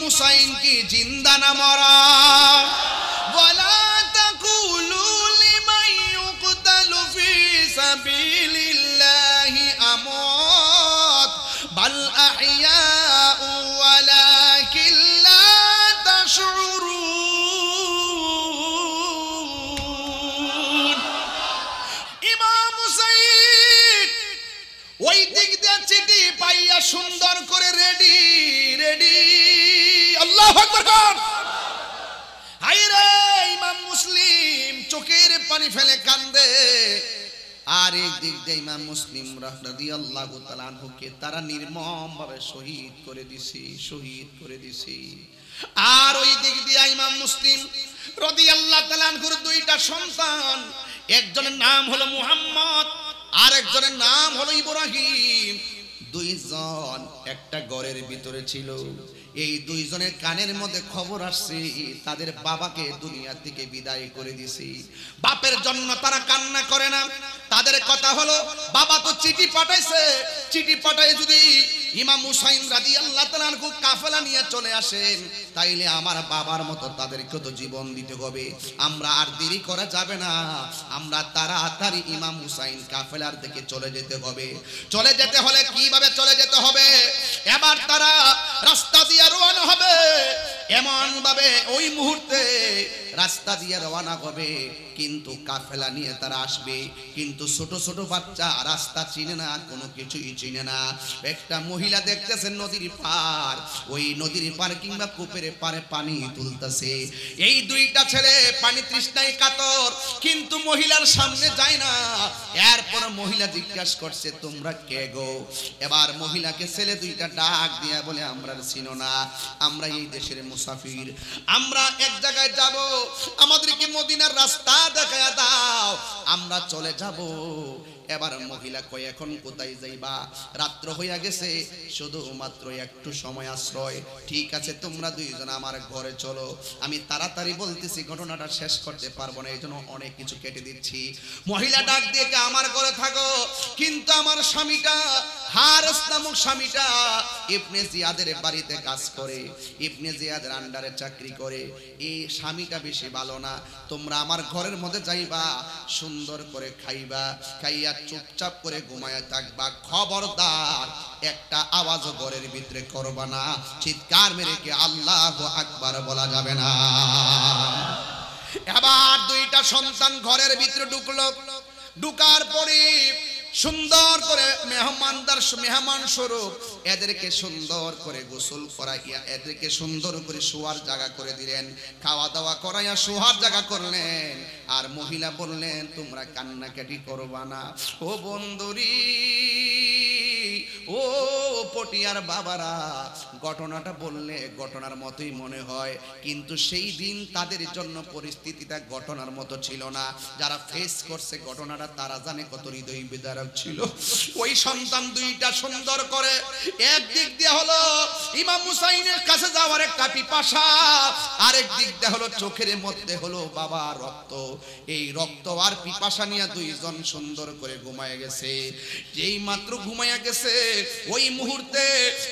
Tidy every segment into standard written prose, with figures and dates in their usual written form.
হুসাইন কি জিন্দা না মরা ওয়ালা তাকুলু লিমান ইউকতালু ফি সাবিলিল্লাহি আমওয়াত বাল আহইয়াউ ওয়ালাকিন লা তাশউরুন। ইমাম হুসাইন ওই দিক দিয়ে চিঠি পাইয়া সুন্দর করে রেডি রেডি, আল্লাহু আকবার কর। হায়রে ইমাম মুসলিম চোখের পানি ফেলে কান্দে। আর এক দিক দিয়ে ইমাম মুসলিম রাদিয়াল্লাহু তাআলা আনহুকে তারা নির্মম ভাবে শহীদ করে দিছে, শহীদ করে দিছে। আর ওই দিক দিয়ে ইমাম মুসলিম রাদিয়াল্লাহু তাআলা আনহুর দুইটা সন্তান, একজনের নাম হলো মুহাম্মদ আর একজনের নাম হলো ইব্রাহিম। দুইজন একটা ঘরের ভিতরে ছিল। এই দুইজনের কানের মধ্যে খবর আসছে তাদের বাবাকে দুনিয়া থেকে বিদায় করে দিয়েছে। বাপের জন্য তারা কান্না করে না। তাদের কথা হলো বাবা তো চিঠি পাঠাইছে, চিঠি পাঠায় যদি ইমাম হুসাইন রাদিয়াল্লাহু তাআলা আনহু কাফেলা নিয়ে চলে আসেন তাইলে আমার বাবার মতো তাদেরকে তো জীবন দিতে হবে। আমরা আর দেরি করা যাবে না, আমরা তাড়াতাড়ি ইমাম হুসাইন কাফেলার দিকে চলে যেতে হবে। চলে যেতে হলে কিভাবে চলে যেতে হবে? এবার তারা রাস্তা দিয়ে রওনা হবে। এমন ভাবে ওই মুহূর্তে রাস্তা দিয়ে রওনা হবে, কিন্তু কাফেলা নিয়ে তারা আসবে। কিন্তু ছোট ছোট বাচ্চা রাস্তা চিনে না, কোনো কিছুই চিনে না। একটা মহিলা দেখতেছেন নদীর পার, ওই নদীর পার কিংবা কূপের পারে পানি তুলতেছে। এই দুইটা ছেলে পানি তৃষ্ণায় কাতর, কিন্তু মহিলার সামনে যায় না। এরপর মহিলা জিজ্ঞাসা করছে তোমরা কে গো? এবার মহিলাকে ছেলে দুইটা ডাক দিয়া বলে আমরা চিনো না, আমরা এই দেশের মুসাফির, আমরা এক জায়গায় যাব, আমাদেরকে মদিনার রাস্তা দেখায়া দাও, আমরা চলে যাব। এবার মহিলা কয় এখন কোথায় যাইবা? রাত্র হইয়া গেছে, শুধুমাত্র একটু সময় আশ্রয়। ঠিক আছে তোমরা দুইজন আমার ঘরে চলো, আমি তাড়াতাড়ি বলতেছি, ঘটনাটা শেষ করতে পারবো না, এই জন্য অনেক কিছু কেটে দিচ্ছি। মহিলা ডাক দিয়ে আমার ঘরে থাকো, কিন্তু আমার স্বামীটা হারেস নামক স্বামীটা ইবনে জিয়াদের বাড়িতে কাজ করে, ইবনে জিয়াদের আন্ডারে চাকরি করে। এই স্বামীটা বেশি ভালো না, তোমরা আমার ঘরের মধ্যে যাইবা, সুন্দর করে খাইবা, খাইয়া চুপচাপ করে ঘুমায়া থাকবা। খবরদার একটা আওয়াজও ঘরের ভিতরে করবা না, চিৎকার মেরে কি আল্লাহু আকবার বলা যাবে না। এবার দুইটা সন্তান ঘরের ভিতরে ঢুকলো। ঢুকার পরে সুন্দর করে মেহমান স্বরূপ এদেরকে সুন্দর করে গোসল করাইয়া এদেরকে সুন্দর করে শোয়ার জায়গা করে দিলেন, খাওয়া দাওয়া করাইয়া শোয়ার জায়গা করলেন। আর মহিলা বললেন তোমরা কান্নাকাটি করবা না। ও বন্ধুরি, ও পটিয়ার বাবারা, ঘটনাটা বললে ঘটনার মতোই মনে হয়, কিন্তু সেই দিন তাদের জন্য পরিস্থিতিটা ঘটনার মতো ছিল না। যারা ফেস করছে ঘটনাটা তারা জানে কত হৃদয় বিদারক ছিল। ওই সন্তান দুইটা সুন্দর করে একদিক দিয়ে হলো ইমাম হুসাইনের কাছে যাওয়ার একটা পিপাসা, আরেক দিক দিয়ে হলো চোখের মধ্যে হলো বাবা রক্ত। এই রক্ত আর পিপাসা নিয়ে দুইজন সুন্দর করে ঘুমায় গেছে। যেই মাত্র ঘুমায়া গেছে ওই মুহূর্তে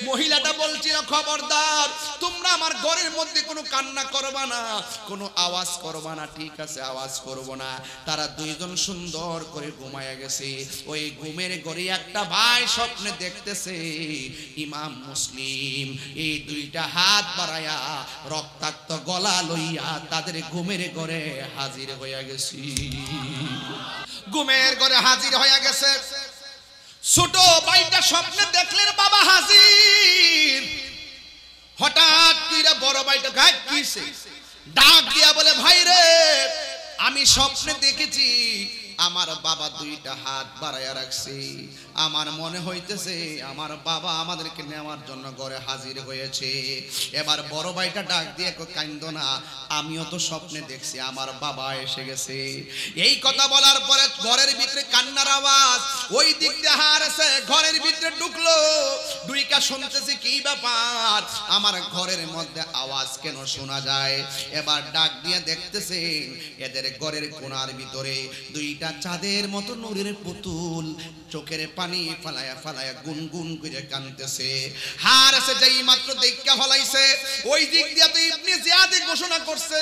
মহিলাটা বলছিল খবরদার তোমরা আমার ঘরের মধ্যে কোনো কান্না করবা না, কোনো আওয়াজ করবা না। ঠিক আছে আওয়াজ করব না। তারা দুইজন সুন্দর করে ঘুমায়া গেছে। ওই ঘুমের ঘরে একটা ভাই স্বপ্নে দেখতেছে ইমাম মুসলিম এই দুইটা হাত বাড়ায়া রক্তাক্ত গলা লইয়া তাদের ঘুমের ঘরে হাজির হইয়া গেছে। ঘুমের ঘরে হাজির হইয়া গেছে। ছোট ভাইটা স্বপ্নে দেখলেন বাবা হাজির। হঠাৎ করে বড় ভাইটা গায়ে কিসে ডাক দিয়া বলে ভাই রে, আমি স্বপ্নে দেখেছি আমার বাবা দুইটা হাত বাড়াইয়া রাখছে, আমার মনে হইতেছে আমার বাবা আমাদেরকে নেওয়ার জন্য ঘরে হাজির হয়েছে। এবার বড় ভাইটা ডাক দিয়ে কান্দো না, আমিও তো স্বপ্নে দেখছি আমার বাবা এসে গেছে। এই কথা বলার পরে ঘরের ভিতরে কান্নার আওয়াজ ওই দিক দিয়ে হারছে, ঘরের ভিতরে ঢুকলো। দুইটা শুনতেছি কি ব্যাপার, আমার ঘরের মধ্যে আওয়াজ কেন শোনা যায়? এবার ডাক দিয়ে দেখতেছেন এদের ঘরের কোণার ভিতরে দুইটা দুইটা চাঁদের মতো নূরের পুতুল চোখের পানি ফালায়া ফালায়া গুনগুন করে কাঁদতেছে। হারেস যেই মাত্র দেখা ফলাইছে ওই দিক দিয়ে তো ইবনে জিয়াদ ঘোষণা করছে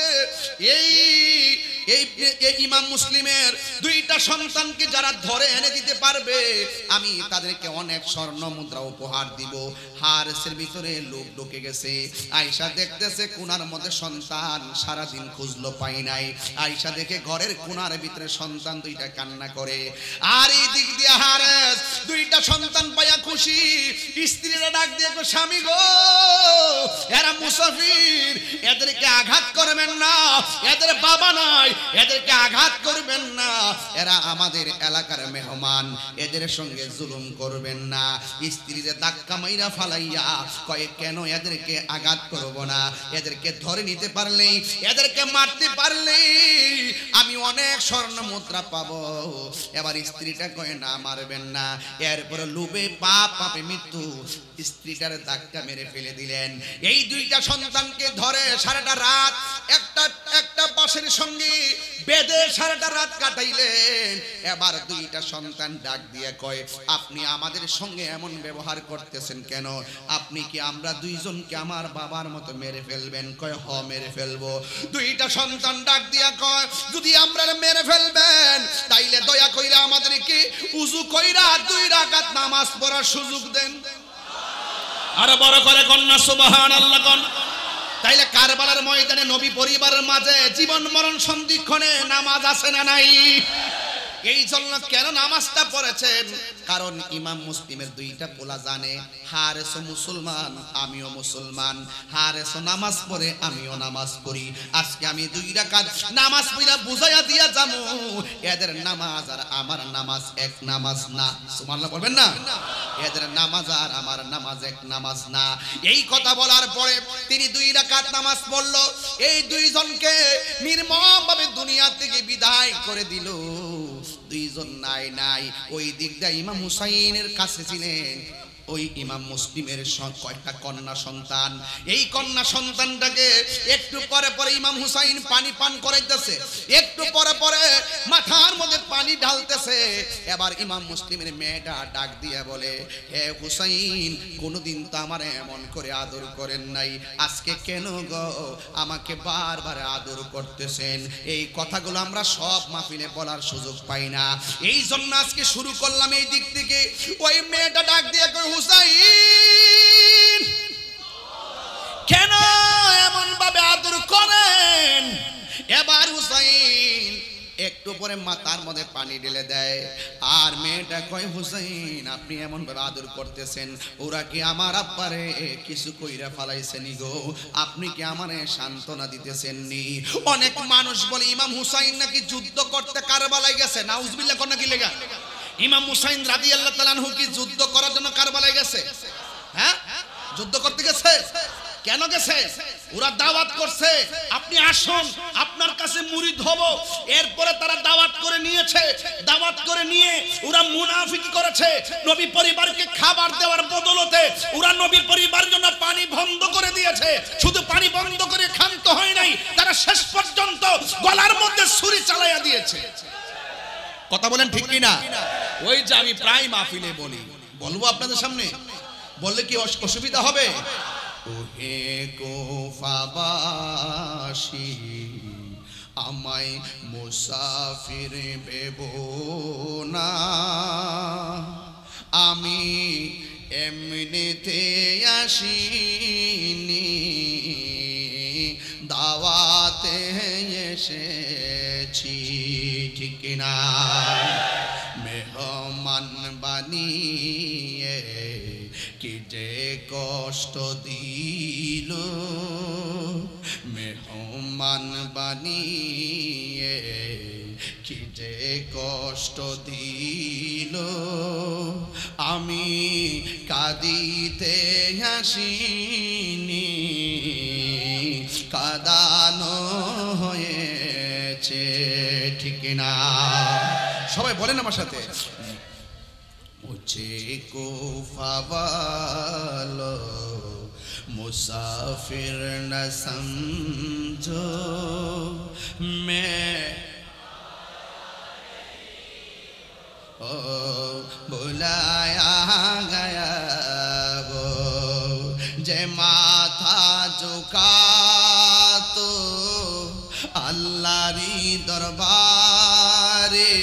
এই ইমাম মুসলিমের দুইটা সন্তানকে যারা ধরে এনে দিতে পারবে আমি তাদেরকে অনেক স্বর্ণ মুদ্রা উপহার দিব। হারেসের ভিতরে লোক ঢুকে গেছে। আয়েশা দেখতেছে কোনার মধ্যে সন্তান, সারাদিন খুঁজলো পাই নাই। আয়েশা দেখে ঘরের কোনার ভিতরে সন্তান দুইটা কান্না করে। আর এই দিক দিয়ে হারেস দুইটা সন্তান পাইয়া খুশি। স্ত্রীরা ডাক দিয়ে স্বামী গো, এরা মুসাফির, এদেরকে আঘাত করবেন না, এদের বাবা নাই, এদেরকে আঘাত করবেন না, এরা আমাদের এলাকার মেহমান, এদের সঙ্গে জুলুম করবেন না। স্ত্রীরা ধাক্কা মাইরা ফালাইয়া কয়ে কেন এদেরকে আঘাত করব না, এদেরকে ধরে নিতে পারলেই, এদেরকে মারতে পারলেই আমি অনেক স্বর্ণ মুদ্রা পাবো। এবার স্ত্রীটা কয়ে না মারবেন না। এরপরে লোভে পাপে মৃত্যু, স্ত্রীটার ধাক্কা মেরে ফেলে দিলেন। এই দুইটা সন্তানকে ধরে সারাটা রাত একটা বাঁশের সঙ্গে বেঁধে সারাটা রাত কাটাইলেন। এবার দুইটা সন্তান ডাক দিয়ে কয় আপনি আমাদের সঙ্গে এমন ব্যবহার করতেছেন কেন? আপনি কি আমরা দুইজনকে আমার বাবার মতো মেরে ফেলবেন? কয় হ মেরে ফেলবো। দুইটা সন্তান ডাক দিয়া কয় যদি আমরা মেরে ফেলবেন তাইলে দয়া কইরা আমাদেরকে উযু কইরা 2 রাকাত নামাজ পড়ার সুযোগ দেন। আর বড় করে কন্যা সুবহানাল্লাহ কোন। তাইলে কারবালার ময়দানে নবী পরিবারের মাঝে জীবন মরণ সন্ধিক্ষণে নামাজ আছে না নাই? এই জন্য কেন নামাজটা পড়েছেন? কারণ ইমাম মুসলিমের দুইটা পোলা জানে হারেসও মুসলমান, আমিও মুসলমান। হারেসও নামাজ পড়ে, আমিও নামাজ পড়ি। আজকে আমি 2 রাকাত নামাজ পড়া বুঝাইয়া দিয়া যাবো এদের নামাজ আর আমার নামাজ এক নামাজ না। সুবহানাল্লাহ বলবেন না? এদের নামাজ আর আমার নামাজ এক নামাজ না। এই কথা বলার পরে তিনি 2 রাকাত নামাজ পড়লো। এই দুইজনকে নির্মমভাবে দুনিয়া থেকে বিদায় করে দিল। দুইজন নাই ওই দিক দিয়ে ইমাম হুসাইনের কাছে ছিলেন ওই ইমাম মুসলিমের কয়েকটা কন্যা সন্তান। এই কন্যা সন্তানটাকে একটু পরে পরে ইমাম হুসাইন পানি পান করাইতেছে, একটু পরে পরে মাথার মধ্যে পানি ঢালতেছে। এবার ইমাম মুসলিমের মেয়েটা ডাক দিয়ে বলে হে হুসাইন, কোনোদিন তো আমার এমন করে আদর করেন নাই, আজকে কেন গো আমাকে বারবার আদর করতেছেন? এই কথাগুলো আমরা সব মাহফিলে বলার সুযোগ পাই না, এই জন্য আজকে শুরু করলাম এই দিক থেকে। ওই মেয়েটা ডাক দিয়ে হুসাইন কেন এমন ভাবে আদর করেন? এবার হুসাইন একটু পরে মাথার মধ্যে পানি ঢেলে দেয়। আর মেয়েটা কয় হুসাইন আপনি এমন ভাবে আদর করতেছেন, ওরা কি আমার আব্বারে কিছু কইরা ফালাইছেন গো? আপনি কি আমারে সান্ত্বনা দিতেছেন নি? অনেক মানুষ বলে ইমাম হুসাইন নাকি যুদ্ধ করতে কারবালায় গেছে। নাউজুবিল্লাহ কোন কি লেগা? ইমাম হুসাইন রাদিয়াল্লাহু তাআলা আনহু কি যুদ্ধ করার জন্য কারবালায় গেছে? হ্যাঁ, যুদ্ধ করতে গেছে। কেন গেছে? ওরা দাওয়াত করছে আপনি আসুন, আপনার কাছে মুরিদ হব। এরপরে তারা দাওয়াত করে নিয়েছে। দাওয়াত করে নিয়ে ওরা মুনাফিকি করেছে। নবী পরিবারকে খাবার দেওয়ার বদলতে ওরা নবী পরিবারের জন্য পানি বন্ধ করে দিয়েছে। শুধু পানি বন্ধ করে ক্ষান্ত হয় নাই, তারা শেষ পর্যন্ত গলার মধ্যে ছুরি চালাইয়া দিয়েছে। কথা বলেন ঠিক কি না? ওই যে আমি প্রায় মাহফিলে বলবো আপনাদের সামনে, বললে কি অসুবিধা হবে? ওহে কুফাবাসী আমায় মুসাফির ভেবো না, আমি এমনিতে আসিনি, দাওয়াতে এসেছি। ঠিক না? মেহমান বানিয়ে কি যে কষ্ট দিল, মেহমান বানিয়ে কি যে কষ্ট দিল, আমি কাঁদিতে আসিনি, কাঁদানো হয়েছে। ঠিক না? সবাই বলেন আমার সাথে, मुझे कोफा वालो मुसाफिर न समझो, मैं ओ बुलाया गया वो जे माथा झुका तो আল্লাহরি দরবারে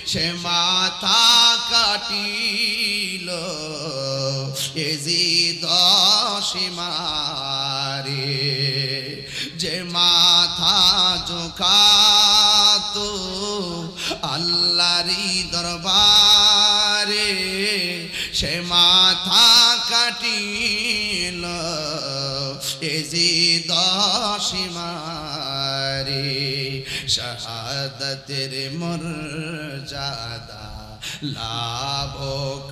সে মাথা কাটিল এজিদ সীমারে যে মাথা ঝুঁকাতো আল্লাহরি দরবারে সে মাথা কাটিল এজিদ সীমারে শাহাদাতের মর্যাদা লাভ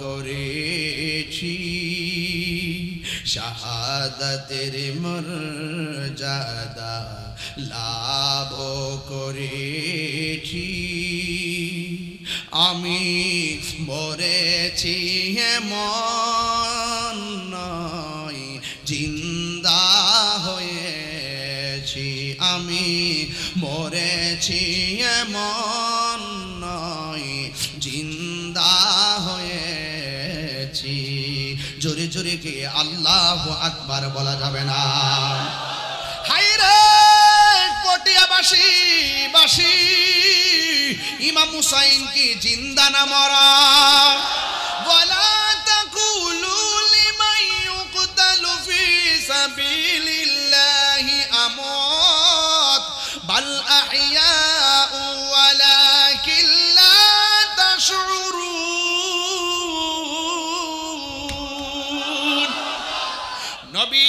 করেছি শাহাদাতের মর্যাদা লাভ করেছি আমি মরেছি এমন নয় জিন্দা হয়েছি আমি মরেছি এমন নয় জিন্দা হয়েছি জোরে জোরে কে আল্লাহু আকবার বলা যাবে না হায়রে পটিয়াবাসী বাসী ইমাম হুসাইন কি জিন্দা না মরা ওয়ালা তাকুলু লিমান ইউকতালু ফি সাবিলিল্লাহি আমওয়াত বাল আহইয়াউ ওয়ালাকিন লা তাশউরুন নবী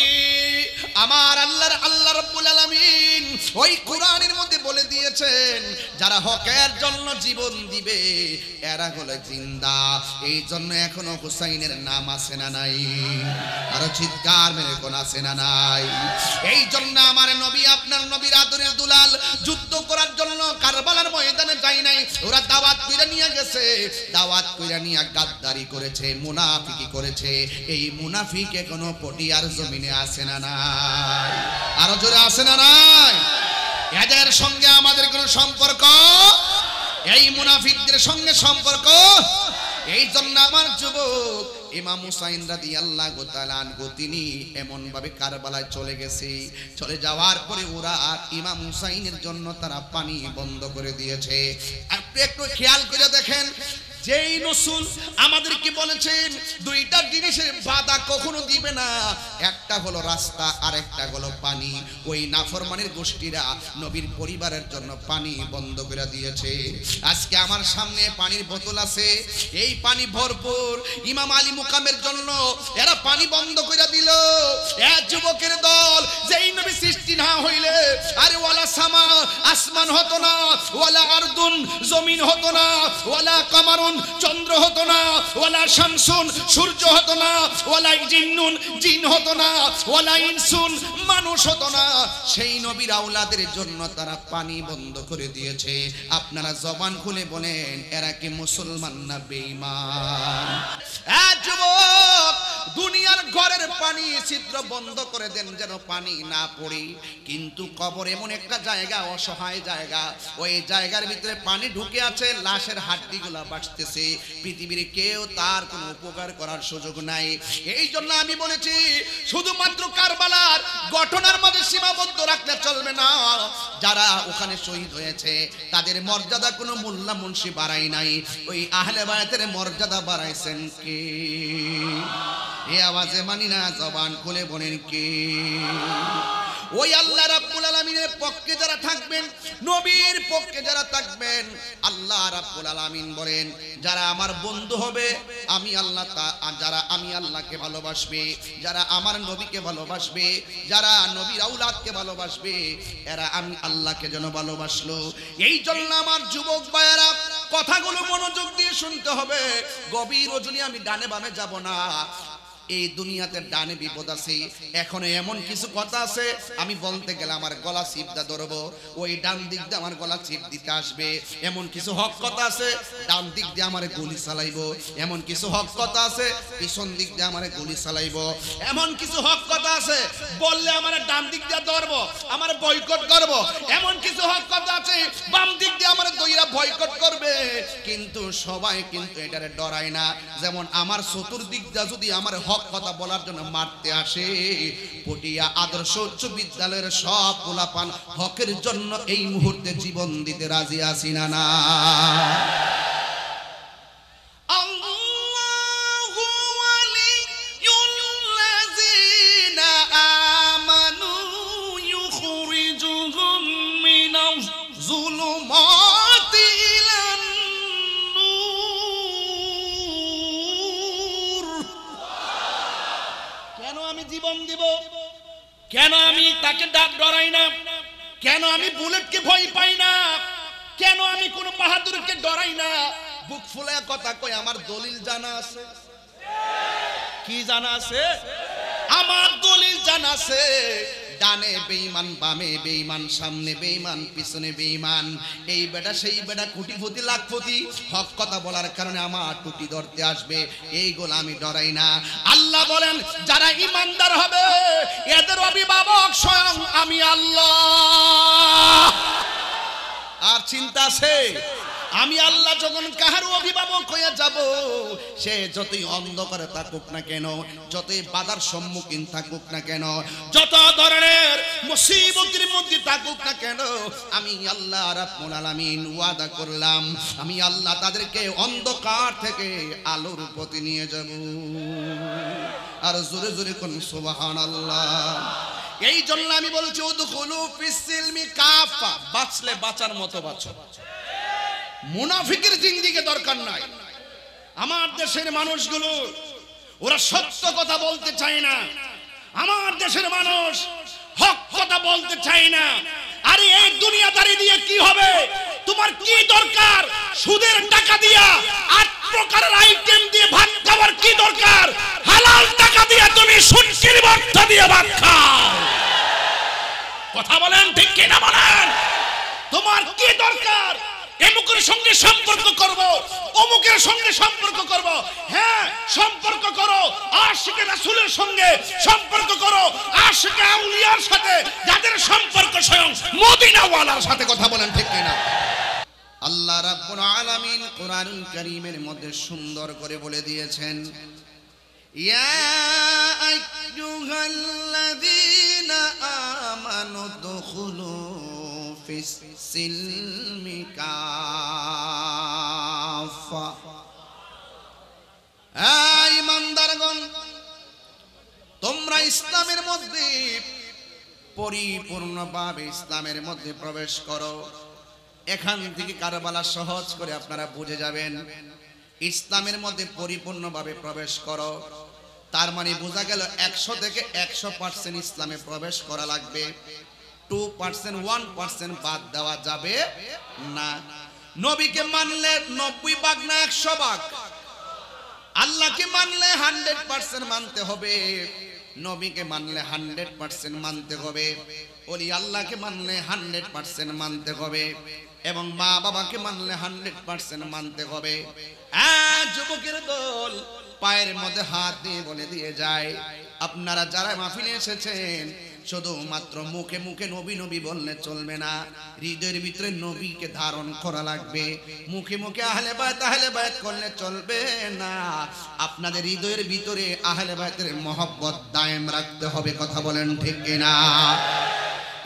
আমার আল্লাহ রাব্বুল আলামিন ওই কোরআনের মধ্যে বলে দিয়েছেন যারা হকের জন্য জীবন দিবে এরা হলো জিন্দা এই জন্য এখনো হুসাইনের নাম আছে না নাই আর চিৎকার মেরে কোন আছে না নাই এই জন্য আমার নবী আপনার নবীর আদরের দুলাল যুদ্ধ করার জন্য কারবালার ময়দানে যায় নাই ওরা দাওয়াত কইরা নিয়ে গেছে দাওয়াত কইরা নিয়ে গাদ্দারি করেছে মুনাফিকি করেছে এই মুনাফিক এখনো পটিয়ার জমিনে আছে না নাই আরো জোরে আছে না নাই এদের সঙ্গে আমাদের কোনো সম্পর্ক এই মুনাফিকদের সঙ্গে সম্পর্ক এই জন্য আমার যুবক ইমাম হুসাইন রাদিয়াল্লাহু তাআলা আনহু তিনি এমন ভাবে কারবালায় চলে গেছে চলে যাওয়ার পরে ওরা ইমাম হুসাইনের জন্য তারা পানি বন্ধ করে দিয়েছে আপনি একটু খেয়াল করে দেখেন যেই রাসূল আমাদেরকে বলেছেন দুইটা জিনিসের বাধা কখনো দিবে না একটা হলো রাস্তা আর একটা হলো পানি ওই নাফরমানের গোষ্ঠীরা নবীর পরিবারের জন্য পানি বন্ধ করে দিয়েছে আজকে আমার সামনে পানির বোতল আছে এই পানি ভরপুর ইমাম আলী মুকামের জন্য এরা পানি বন্ধ করে দিল এক যুবকের দল যেই নবী সৃষ্টি না হইলে আরে ওয়ালা সামা আসমান হতো না ওয়ালা আরদুন জমিন হতো না ওয়ালা কামারুন চন্দ্র হতো না ওয়ালা শামসুন সূর্য হতো না ওয়ালা জিন্নুন জিন হতো না ওয়ালা ইনসুন মানুষ হতো না সেই নবীর আওলাদের জন্য তারা পানি বন্ধ করে দিয়েছে আপনারা জবান খুলে বলেন এরা কি মুসলমান না বেঈমান যুবক দুনিয়ার ঘরের পানি ছিদ্র বন্ধ করে দেন যেন পানি না পড়ে কিন্তু কবর এমন একটা জায়গা অসহায় জায়গা ওই জায়গার ভিতরে পানি ঢুকে আছে লাশের হাড্ডিগুলা বাঁচতেছে পৃথিবীর কেউ তার কোনো উপকার করার সুযোগ নাই এই জন্য আমি বলেছি শুধুমাত্র কারবালার ঘটনার মাঝে সীমাবদ্ধ রাখলে চলবে না যারা ওখানে শহীদ হয়েছে তাদের মর্যাদা কোনো মোল্লা মুন্সি বাড়াই নাই ওই আহলে বায়াতের মর্যাদা বাড়াইছেন কে এই আওয়াজে মানি না জবান খুলে বলেন কে ওই আল্লাহ রাব্বুল আলামিনের পক্ষে যারা থাকবেন নবীর পক্ষে যারা থাকবেন আল্লাহ রাব্বুল আলামিন বলেন যারা আমার বন্ধু হবে আমি আল্লাহ যারা আমি আল্লাহকে ভালোবাসবে যারা আমার নবীকে ভালোবাসবে যারা নবীর আওলাদকে ভালোবাসবে এরা আমি আল্লাহকে যেন ভালোবাসলো এই জন্য আমার যুবক ভাইয়েরা কথাগুলো মনোযোগ দিয়ে শুনতে হবে গভীর রজনী আমি ডানে বামে যাব না এই দুনিয়াতে ডানে বিপদ আছে। এখন এমন কিছু কথা আছে আমি বলতে গেলে আমার গলা চিপদা ধরবো, ওই ডান দিক দিয়ে আমার গলা চিপ দিতে আসবে। এমন কিছু হক কথা আছে ডান দিক দিয়ে আমার গুলি চালাইবো, এমন কিছু হক কথা আছে পিছন দিক দিয়ে আমার গুলি চালাইবো, এমন কিছু হক কথা আছে বললে আমার ডান দিক দিয়ে ধরবো, আমার বয়কট করবো, এমন কিছু হক কথা আছে বাম দিক দিয়ে আমার দইরা বয়কট করবে। কিন্তু সবাই কিন্তু এটারে ডরায় না। যেমন আমার চতুর্দিক দিয়ে যদি আমার হক কথা বলার জন্য মারতে আসে, পটিয়া আদর্শ উচ্চ বিদ্যালয়ের সব পোলাপান হকের জন্য এই মুহূর্তে জীবন দিতে রাজি আছি না না? জীবন দিব কেন? আমি তাকে ডরাই না কেন? আমি বুলেটকে ভয় পাই না কেন? আমি কোন বাহাদুরকে ডরাই না। বুক ফুলে কথা কই, আমার দলিল জানা আছে। কি জানা আছে? আমার দলিল জানা আছে। ডানে বেঈমান, বামে বেঈমান, সামনে বেঈমান, পিছনে বেঈমান। এই বেটা সেই বেটা, কোটিপতি লাখপতি, হক কথা বলার কারণে আমার টুটি ধরতে আসবে, এইগুলো আমি ডরাই না। আল্লাহ বলেন যারা ঈমানদার হবে এদের অভিভাবক স্বয়ং আমি আল্লাহ। আর চিন্তা আছে? আমি আল্লাহ যখন কাহার অভিভাবক হয়ে যাব, সে যতই অন্ধকারে থাকুক না কেন, যতই বাধার সম্মুখীন থাকুক না কেন, যত ধরনের মুসিবতের মধ্যে থাকুক না কেন, আমি আল্লাহ রাব্বুল আলামিন ওয়াদা করলাম আমি আল্লাহ তাদেরকে অন্ধকার থেকে আলোর পথে নিয়ে যাব। আর জোরে জোরে কোন সুবহানাল্লাহ। এই জন্য আমি বলছি উদখুলু ফিস সিলমি কাফা, বাঁচলে বাঁচার মতো বাঁচো। মুনাফিকের জিন্দিগি দরকার নাই। আমার দেশের মানুষগুলো ওরা সত্য কথা বলতে চায় না। আমার দেশের মানুষ হক কথা বলতে চায় না। আরে এই দুনিয়াদারি দিয়ে কি হবে? তোমার কি দরকার? সুদের টাকা দিয়া 8 প্রকারের আইটেম দিয়ে ভাত খাবার কি দরকার? হালাল টাকা দিয়ে তুমি সুনকির ভর্তা দিয়ে ভাত খাও। কথা বলেন ঠিক কি না বলেন? তোমার কি দরকার? এমুকের সঙ্গে সম্পর্ক করব, অমুকের সঙ্গে সম্পর্ক করব। হ্যাঁ, সম্পর্ক করো আশিকে রাসূলের সঙ্গে, সম্পর্ক করো আশিকে আউলিয়ার সাথে, যাদের সম্পর্ক স্বয়ং মদিনাওয়ালার সাথে। কথা বলেন ঠিক কি না? আল্লাহ রাব্বুল আলামিন কোরআনুল কারীমের মধ্যে সুন্দর করে বলে দিয়েছেন, ইয়া আইয়ুহাল্লাযীনা আমানু দুখুলু ফিস সিলমি কাফা। এই ইমানদারগণ, তোমরা ইসলামের মধ্যে পরিপূর্ণভাবে ইসলামের মধ্যে প্রবেশ করো। এখান থেকে কারবালা সহজ করে আপনারা বুঝে যাবেন। ইসলামের মধ্যে পরিপূর্ণভাবে প্রবেশ করো, তার মানে বোঝা গেল 100 থেকে 100% ইসলামে প্রবেশ করা লাগবে। 2% 1% বাদ দেওয়া যাবে না। নবীকে মানলে 90 ভাগ না 100 ভাগ? আল্লাহকে মানলে 100% মানতে হবে, নবীকে মানলে 100% মানতে হবে, ওলি আল্লাহকে মানলে 100% মানতে হবে, এবং মা বাবাকে মানলে 100% মানতে হবে। যুবকের দল পায়ের মধ্যে হাত দিয়ে বলে দিয়ে যায়, আপনারা যারা মাহফিলে এসেছেন শুধুমাত্র মুখে মুখে নবী নবী বললে চলবে না, হৃদয়ের ভিতরে নবীকে ধারণ করা লাগবে। মুখে মুখে আহলে বায়াত করলে চলবে না, আপনাদের হৃদয়ের ভিতরে আহলে বায়াতের মহব্বত দায়েম রাখতে হবে। কথা বলেন ঠিক কিনা?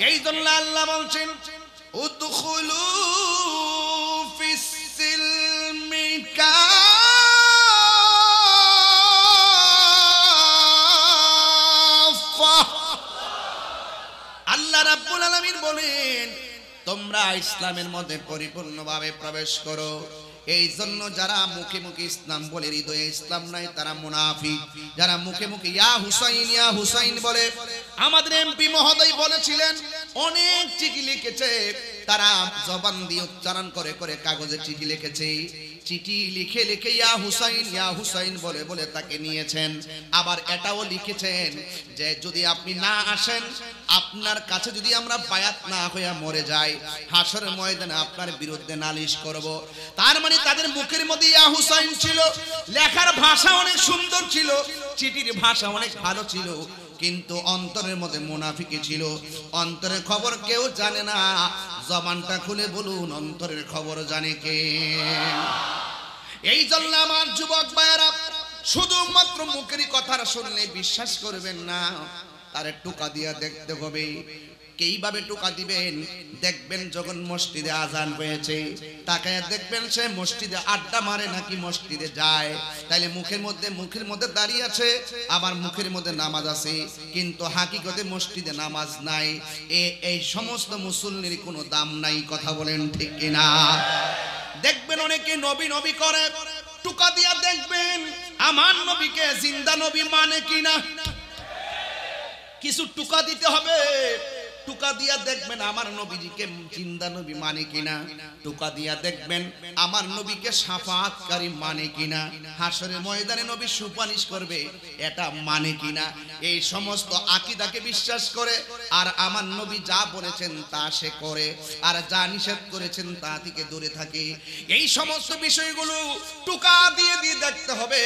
এই জন্য আল্লাহ বলছেন উদখুলু ফিস সিলমি কাফা। আল্লাহ রাব্বুল আলামিন বলেন তোমরা ইসলামের মধ্যে পরিপূর্ণভাবে প্রবেশ করো। এই জন্য যারা মুখে মুখে ইসলাম বলে হৃদয়ে ইসলাম নাই তারা মুনাফিক। যারা মুখে মুখে ইয়া হুসাইন বলে, আমাদের এমপি মহোদয় বলেছিলেন অনেক চিঠি লিখেছে, তারা জবান দিয়ে উচ্চারণ করে করে কাগজে চিঠি লিখেছে। চিঠি লিখে লিখে ইয়া হুসাইন বলে বলে তাকে নিয়েছেন। আবার এটাও লিখেছেন যে যদি আপনি না আসেন, আপনার কাছে যদি আমরা বায়াত না হইয়া মরে যাই, হাসরের ময়দানে আপনার বিরুদ্ধে নালিশ করব। তার মানে তাদের মুখের মধ্যে ইয়া হুসাইন ছিল, লেখার ভাষা অনেক সুন্দর ছিল, চিঠির ভাষা অনেক ভালো ছিল, কিন্তু অন্তরের মধ্যে মুনাফিকি ছিল। অন্তরের খবর কেউ জানে না। জবানটা খুলে বলুন, অন্তরের খবর জানে কে? এই জন্য আমার যুবক ভাইয়েরা, শুধুমাত্র মুখের কথা শুনলে বিশ্বাস করবেন না, তারে টোকা দিয়া দেখতে হবে। কিভাবে টোকা দিবেন? দেখবেন যখন মসজিদে আজান হয়েছে, তাকায় দেখবেন সে মসজিদে আড্ডা মারে নাকি মসজিদে যায়। তাইলে মুখের মধ্যে দাঁড়িয়ে আছে, আবার মুখের মধ্যে নামাজ আছে, কিন্তু হাকিকতে মসজিদে নামাজ নাই। এই সমস্ত মুসল্লির কোনো দাম নাই। কথা বলেন ঠিক কিনা? দেখবেন অনেকে নবী নবী করে, টোকা দিয়া দেখবেন আমার নবীকে জিন্দা নবী মানে কিনা। কিছু টোকা দিতে হবে। টোকা দিয়া দেখবেন আমার নবীজিকে জিন্দা নবী মানে কিনা। টোকা দিয়া দেখবেন আমার নবীকে শাফাআতকারী মানে কিনা, হাসরের ময়দানে নবী সুপারিশ করবে, এটা মানে কিনা। এই সমস্ত আকীদাকে বিশ্বাস করে, আর আমার নবী যা বলেছেন তা সে করে, আর যা নিষেধ করেছেন তা থেকে দূরে থাকে। এই সমস্ত বিষয়গুলো টোকা দিয়ে দিয়ে দেখতে হবে।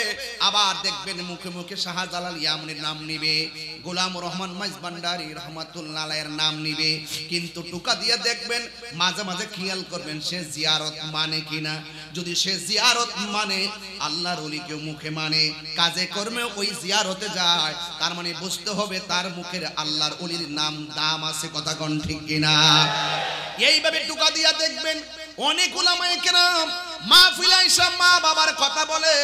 আবার দেখবেন মুখে মুখে শাহজালাল ইয়ামনির নাম নিবে, গোলাম রহমান মাইজভান্ডারী রহমাতুল্লাহ আলাইহির নাম নিবে, কিন্তু টোকা দিয়ে দেখবেন মাঝে মাঝে খেয়াল করবেন সে জিয়ারত মানে কিনা। যদি সে জিয়ারত মানে, আল্লাহর ওলিকে মুখে মানে, কাজে কর্মে ওই জিয়ারতে যায়, তার মানে বুঝতে হবে তার মুখের আল্লাহর ওলির নাম দাম আছে। কথা কোন ঠিক কিনা? এইভাবে টোকা দিয়া দেখবেন অনেক উলামায়ে কেরাম মাহফিলে এসে মা বাবার কথা বলে,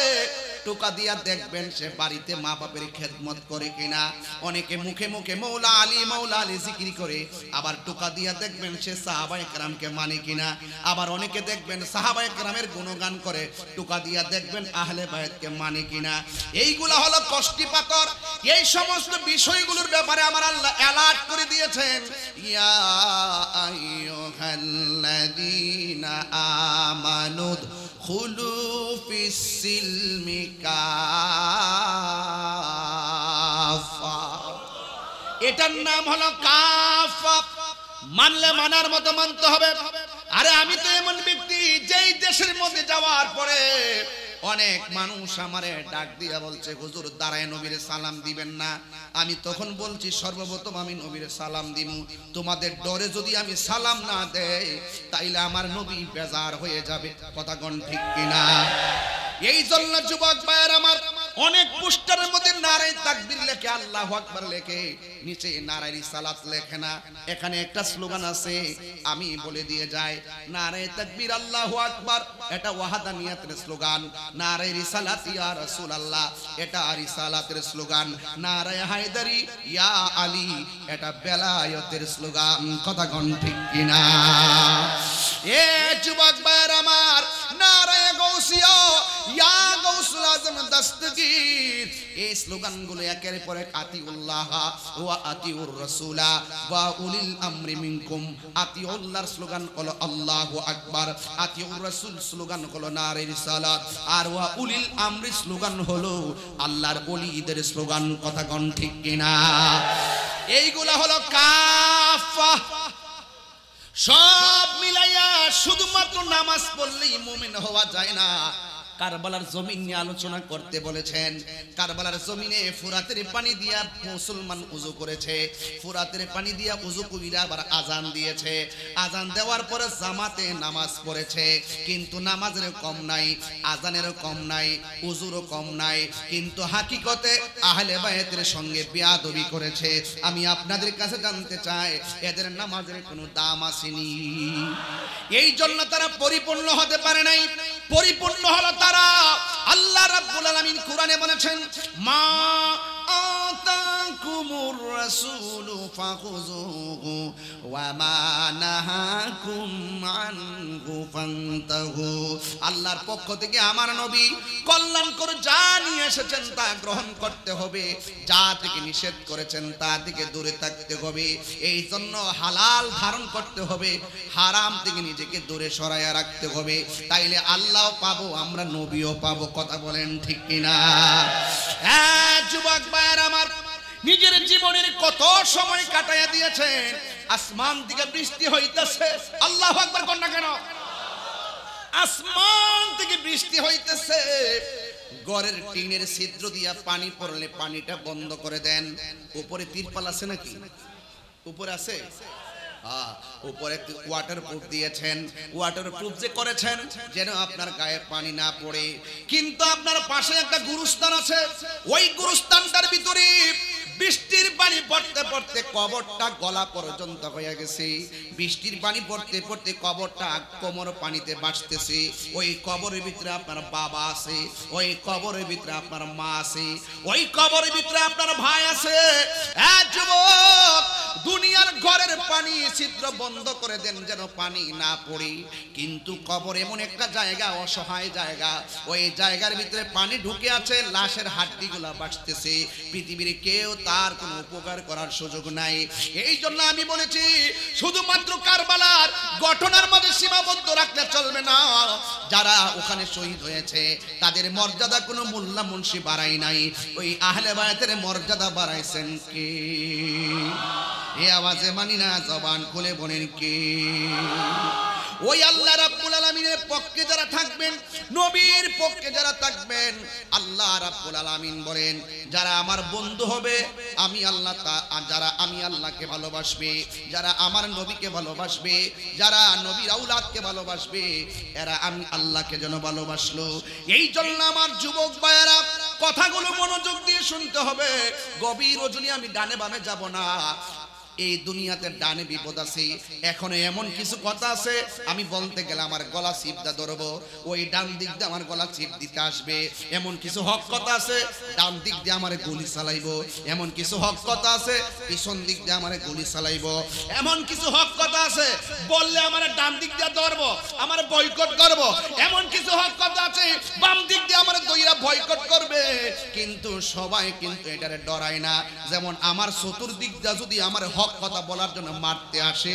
টোকা দিয়া দেখবেন সে বাড়িতে মা বাপের খেদমত করে কিনা। অনেকে মুখে মুখে মৌলা আলী জিকির করে, আবার টোকা দিয়া দেখবেন সে সাহাবায়ে কেরামকে মানে কিনা। আবার অনেকে দেখবেন সাহাবায়ে কেরামের গুণগান করে, টোকা দিয়া দেখবেন আহলে বায়াতকে মানে কিনা। এইগুলা হলো কষ্টি পাথর। এই সমস্ত বিষয়গুলোর ব্যাপারে আমার আল্লাহ অ্যালার্ট করে দিয়েছেন, ইয়া আইয়ুহাল্লাযীনা আমানু খুলু ফিস সিলমি কাফা। এটার নাম হলো কাফা। মানলে মানার মতো মানতে হবে। আরে আমি তো এমন ব্যক্তি, যেই দেশের মধ্যে যাওয়ার পরে অনেক মানুষ আমারে ডাক দিয়া বলছে, হুজুর দাঁড়ায় নবীর সালাম দিবেন না। আমি তখন বলছি সর্বপ্রথম আমি নবীর সালাম দিব, তোমাদের ডরে যদি আমি সালাম না দেই তাইলে আমার নবী বেজার হয়ে যাবে। কথা কোন ঠিক কিনা? এই জন্য যুবক ভাইয়ের আমার, অনেক পোস্টারের মধ্যে নারায়ে তাকবীর লেখে, আল্লাহু আকবার লেখে, নিচে নারায়ে রিসালাত লেখে না। এখানে একটা স্লোগান আছে, আমি বলে দিয়ে যাই, নারায়ে তাকবীর আল্লাহু আকবার এটা ওয়াহদানিয়াতের স্লোগান, নারায়ে রিসালাত ইয়া রাসূলুল্লাহ এটা রিসালাতের স্লোগান, নারায়ে হায়দারি ইয়া আলী এটা বেলায়েতের স্লোগান। কথা কোন ঠিক কিনা? এ যুবক ভাইয়ের আমার, নারায়ে গাউসিয়া ইয়া গাউসুল আজম দস্তগীর, এই স্লোগানগুলো একের পর এক, আতিউল্লাহ ওয়া আতিউর রাসূলা ওয়া উলিল আমরি মিনকুম। আতিউল্লাহর স্লোগান হলো আল্লাহু আকবার, আতিউর রাসূল স্লোগান হলো নারে রিসালাত, আর ওয়া উলিল আমরি স্লোগান হলো আল্লাহর ওলিদের স্লোগান। কথা কোন ঠিক কিনা? এইগুলা হলো কাফা। সব মিলাইয়া শুধুমাত্র নামাজ পড়লেই মুমিন হওয়া যায় না। কারবালার জমিন নিয়ে আলোচনা করতে বলেছেন। কারবালার জমিনে ফুরাতের পানি দিয়া মুসলমান উযু করেছে, ফুরাতের পানি দিয়া উযু কইরা আবার আজান দিয়েছে, আজান দেওয়ার পরে জামাতে নামাজ পড়েছে, কিন্তু নামাজের কম নাই, আজানের কম নাই, উযুরও কম নাই, কিন্তু হাকিকতে আহলে বায়াতের সঙ্গে বেয়াদবি করেছে। আমি আপনাদের কাছে জানতে চাই, এদের নামাজের কোনো দাম আসেনি। এই জন্য তারা পরিপূর্ণ হতে পারে নাই। পরিপূর্ণ হলো তারা, আল্লাহ রাব্বুল আলামিন কোরআনে বলেছেন, মা আতাকুমুর রাসূলু ফাখুযুহু ওয়া মা নাহাকুম আনহু ফান্তাহু। আল্লাহর পক্ষ থেকে আমার নবী কল্যাণকর যা নিয়ে এসেছেন তা গ্রহণ করতে হবে, যা থেকে নিষেধ করেছেন তা থেকে দূরে থাকতে হবে। এই জন্য হালাল ধারণ করতে হবে, হারাম থেকে নিজেকে দূরে সরাইয়া রাখতে হবে। তাইলে আল্লাহ পাবো, আমরা নবীও পাবো। কথা বলেন ঠিক কিনা? হ্যাঁ যুবক ভাইরা আমার, নিজের জীবনের কত সময় কাটাইয়া দিয়েছেন, আসমান থেকে বৃষ্টি হইতেছে, আল্লাহু আকবার কোন না কেন, আসমান থেকে বৃষ্টি হইতেছে, ঘরের টিনের ছিদ্র দিয়া পানি পড়লে পানিটা বন্ধ করে দেন। উপরে তিরপাল আছে নাকি? উপরে আছে, উপরে ওয়াটারপ্রুফ দিয়েছেন। ওয়াটারপ্রুফ যে করেছেন যেন আপনার গায়ে পানি না পড়ে। কিন্তু আপনার পাশে একটা গুরুস্থান আছে, ওই গুরুস্থানটার ভিতরে বৃষ্টির পানি পড়তে পড়তে কবরটা গলা পর্যন্ত হয়ে গেছে। বৃষ্টির পানি পড়তে পড়তে কবরটা কোমর পানিতে ভাসতেছে। ওই কবরের ভিতরে আপনার বাবা আছে, ওই কবরের ভিতরে আপনার মা আছে, ওই কবরের ভিতরে আপনার ভাই আছে। যুবক, দুনিয়ার ঘরের পানি ছিদ্র বন্ধ করে দেন যেন পানি না পড়ে। কিন্তু কবর এমন একটা জায়গা, অসহায় জায়গা, ওই জায়গার ভিতরে পানি ঢুকে আছে, লাশের হাড্ডিগুলা ভাসতেছে। পৃথিবীর কেউ তার কোনো উপকার করার সুযোগ নাই। এই জন্য আমি বলেছি, শুধুমাত্র কারবালার ঘটনার মধ্যে সীমাবদ্ধ রাখলে চলবে না। যারা ওখানে শহীদ হয়েছে তাদের মর্যাদা কোনো মোল্লা মুন্সি বাড়াই নাই, ওই আহলে বায়াতের মর্যাদা বাড়াইছেন কে? এ আওয়াজে মানি না, জবান খুলে বলেন কে? ওই আল্লাহ রাব্বুল আলামিনের পক্ষে যারা থাকবেন, নবীর পক্ষে যারা থাকবেন, আল্লাহ রাব্বুল আলামিন বলেন যারা আমার বন্ধু হবে, আমি আল্লাহ, যারা আমি আল্লাহকে ভালোবাসবে, যারা আমার নবীকে ভালোবাসবে, যারা নবীর আওলাদকে ভালোবাসবে, এরা আমি আল্লাহকে যেন ভালোবাসলো। এই জন্য আমার যুবক ভাইয়েরা কথাগুলো মনোযোগ দিয়ে শুনতে হবে। গভীর রজনী আমি ডানে বামে যাব না। এই দুনিয়াতে ডানে বিপদ আছে, এখন এমন কিছু কথা আছে আমি বলতে গেলে আমার গলা চিপদা ধরবো, ওই ডান দিক দিয়ে আমার গলা চিপ দিতে আসবে। এমন কিছু হক কথা আছে ডান দিক দিয়ে আমার গুলি চালাইবো, এমন কিছু হক কথা আছে পিছন দিক দিয়ে আমার গুলি চালাইবো, এমন কিছু হক কথা আছে বললে আমার ডান দিক দিয়ে ধরবো, আমার বয়কট করব, এমন কিছু হক কথা আছে বাম দিক দিয়ে আমার দইরা বয়কট করবে। কিন্তু সবাই কিন্তু এটারে ডরায় না। যেমন আমার চতুর্দিক দিয়ে যদি আমার হক কথা বলার জন্য মারতে আসে,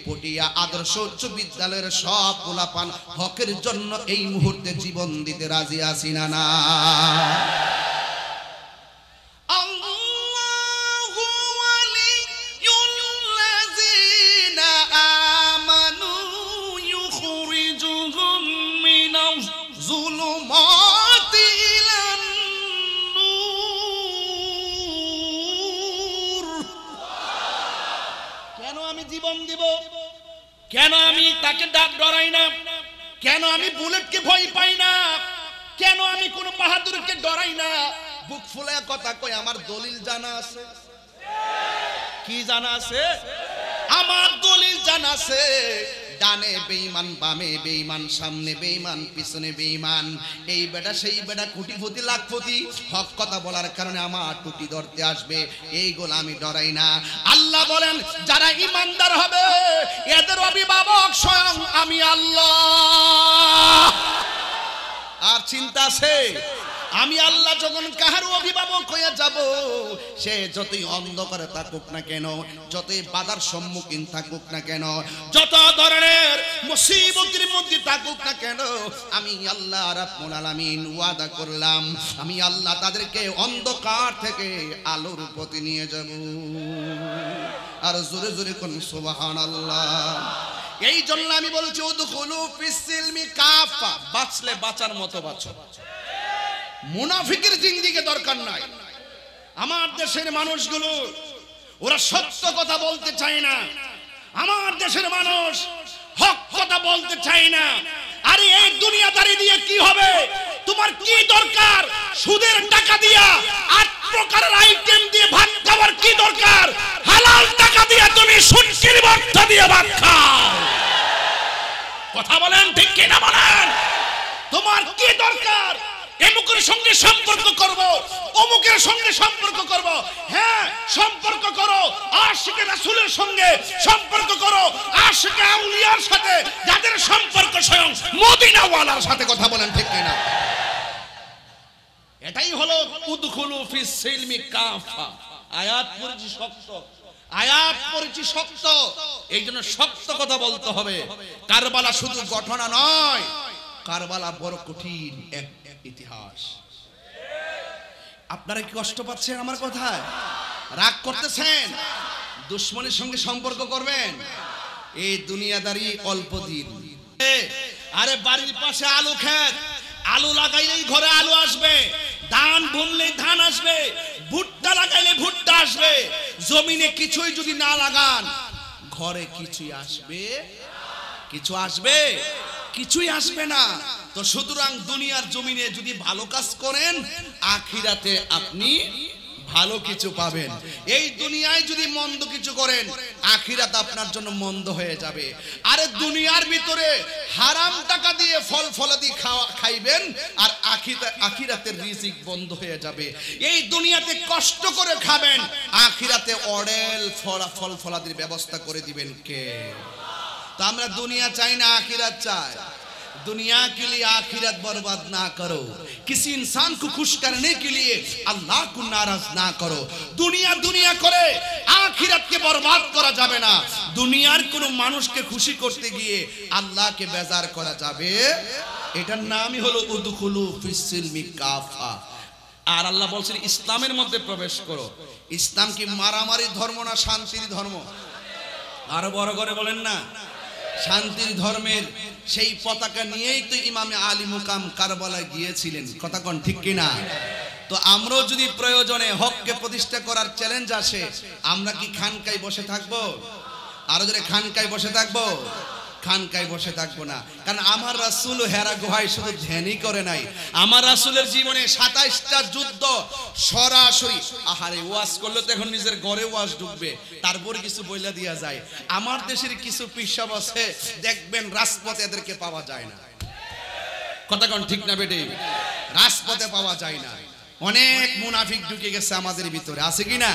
পটিয়া আদর্শ উচ্চ বিদ্যালয়ের সব পোলাপান হকের জন্য এই মুহূর্তে জীবন দিতে রাজি আছি না? না, কেন আমি তাকে ডরাই না? কেন আমি বুলেটকে ভয় পাই না? কেন আমি কোন বাহাদুরকে ডরাই না? বুক ফুলায় কথা কই, আমার দলিল জানা আছে। কি জানা আছে? আমার দলিল জানা আছে। ডানে বেঈমান, বামে বেঈমান, সামনে বেঈমান, পিছনে বেঈমান, এই বেটা সেই বেটা, কোটিপতি লাখপতি, হক কথা বলার কারণে আমার টুটি ধরতে আসবে, এইগুলো আমি ডরাই না। আল্লাহ বলেন যারা ঈমানদার হবে এদের অভিভাবক স্বয়ং আমি আল্লাহ। আর চিন্তা আছে? আমি আল্লাহ যখন কাহার অভিভাবক হয়ে যাব, সে যতই অন্ধকারে থাকুক না কেন, যতই বাধার সম্মুখীন থাকুক না কেন, যত ধরনের মুসিবতের মধ্যে থাকুক না কেন, আমি আল্লাহ রাব্বুল আলামিন ওয়াদা করলাম, আমি আল্লাহ তাদেরকে অন্ধকার থেকে আলোর পথে নিয়ে যাব। আর জোরে জোরে কোন সুবহানাল্লাহ। এই জন্য আমি বলছি উদখুলু ফিস সিলমি কাফা, বাঁচলে বাঁচার মতো বাঁচো। মুনাফিকের জিন্দিগি দরকার নাই। আমার দেশের মানুষগুলো ওরা সত্য কথা বলতে চায় না, আমার দেশের মানুষ হক কথা বলতে চায় না। আরে এই দুনিয়াদারি দিয়ে কি হবে? তোমার কি দরকার সুদের টাকা দিয়া 8 প্রকারের আইটেম দিয়ে ভাত খাওয়ার? কি দরকার হালাল টাকা দিয়ে তুমি সুটকির ভর্তা দিয়ে ভাত খাও? কথা বলেন ঠিক কিনা বলেন? তোমার কি দরকার এমুকের সঙ্গে সম্পর্ক করব, অমুকের সঙ্গে সম্পর্ক করব? হ্যাঁ, সম্পর্ক করো আশিকে রাসূলের সঙ্গে, সম্পর্ক করো আশিকে আউলিয়ার সাথে, যাদের সম্পর্ক স্বয়ং মদিনা ওয়ালার সাথে। কথা বলেন ঠিক কিনা? এটাই হলো উদখুলু ফিস সিলমি কাফা। আয়াত পড়েছি শক্ত, আয়াত পড়েছি শক্ত, এই জন্য শক্ত কথা বলতে হবে। কারবালা শুধু ঘটনা নয়, কারবালা বড় কঠিন এক ইতিহাস। আপনারা কি কষ্ট পাচ্ছেন আমার কথায়? রাগ করতেছেন? দুশ্মনের সঙ্গে সম্পর্ক করবেন? এই দুনিয়াদারি অল্প দিন। আরে বাড়ির পাশে আলু ক্ষেত, আলু লাগাইলেই ঘরে আলু আসবে, ধান বুনলেই ধান আসবে, ভুট্টা লাগাইলে ভুট্টা আসবে। জমিনে কিছুই যদি না লাগান, ঘরে কিছুই আসবে? কিছু আসবে? কিছুই আসবে না। তো সুতরাং দুনিয়ার জমিনে যদি ভালো কাজ করেন, আখিরাতে আপনি ভালো কিছু পাবেন। এই দুনিয়ায় যদি মন্দ কিছু করেন, আখিরাত আপনার জন্য মন্দ হয়ে যাবে। আরে দুনিয়ার ভিতরে হারাম টাকা দিয়ে ফল ফলাদি খাইবেন, আর আখিরাতের রিজিক বন্ধ হয়ে যাবে। এই দুনিয়াতে কষ্ট করে খাবেন, আখিরাতে অডেল ফল ফলাদির ব্যবস্থা করে দিবেন কে? তো আমরা দুনিয়া চাই না, আখিরাত চাই। दुनिया के लिए आखिरत बर्बाद ना करो, किसी इंसान को खुश करने के लिए अल्लाह को नाराज ना करो। दुनिया दुनिया करे आखिरत के बर्बाद करा जाबे ना। दुनियार कोनो मानुष के खुशी करते गिए अल्लाह के बेजार करा जाबे, एटार नामই হলো উদখুলু ফিস সিলমি কাফা। আর আল্লাহ বলছেন ইসলামের মধ্যে প্রবেশ করো। ইসলাম কি মারামারি ধর্ম না শান্তির ধর্ম? আরো বড় করে বলেন না, শান্তির ধর্মের সেই পতাকা নিয়েই তো ইমামে আলী মুকাম কারবালায় গিয়েছিলেন। কথা কোন ঠিক কিনা? তো আমরাও যদি প্রয়োজনে হককে প্রতিষ্ঠা করার চ্যালেঞ্জ আসে, আমরা কি খানকায় বসে থাকবো? আরো জোরে, খানকায় বসে থাকবো? খানকায় বসে থাকবো না। কারণ আমার রাসূল হেরা গুহায় শুধু ধ্যানই করে নাই, আমার রাসূলের জীবনে 27টা যুদ্ধ সরাসরি। আহারে ওয়াজ করলে তো এখন নিজের ঘরে ওয়াজ ঢুকবে, তারপরে কিছু বইলা দিয়া যায়। আমার দেশের কিছু পিসাব আছে, দেখবেন রাজপথে এদেরকে পাওয়া যায় না। কথা কোন ঠিক না বেটে? রাজপথে পাওয়া যায় না। অনেক মুনাফিক ঢুকে গেছে আমাদের ভিতরে, আছে কি না?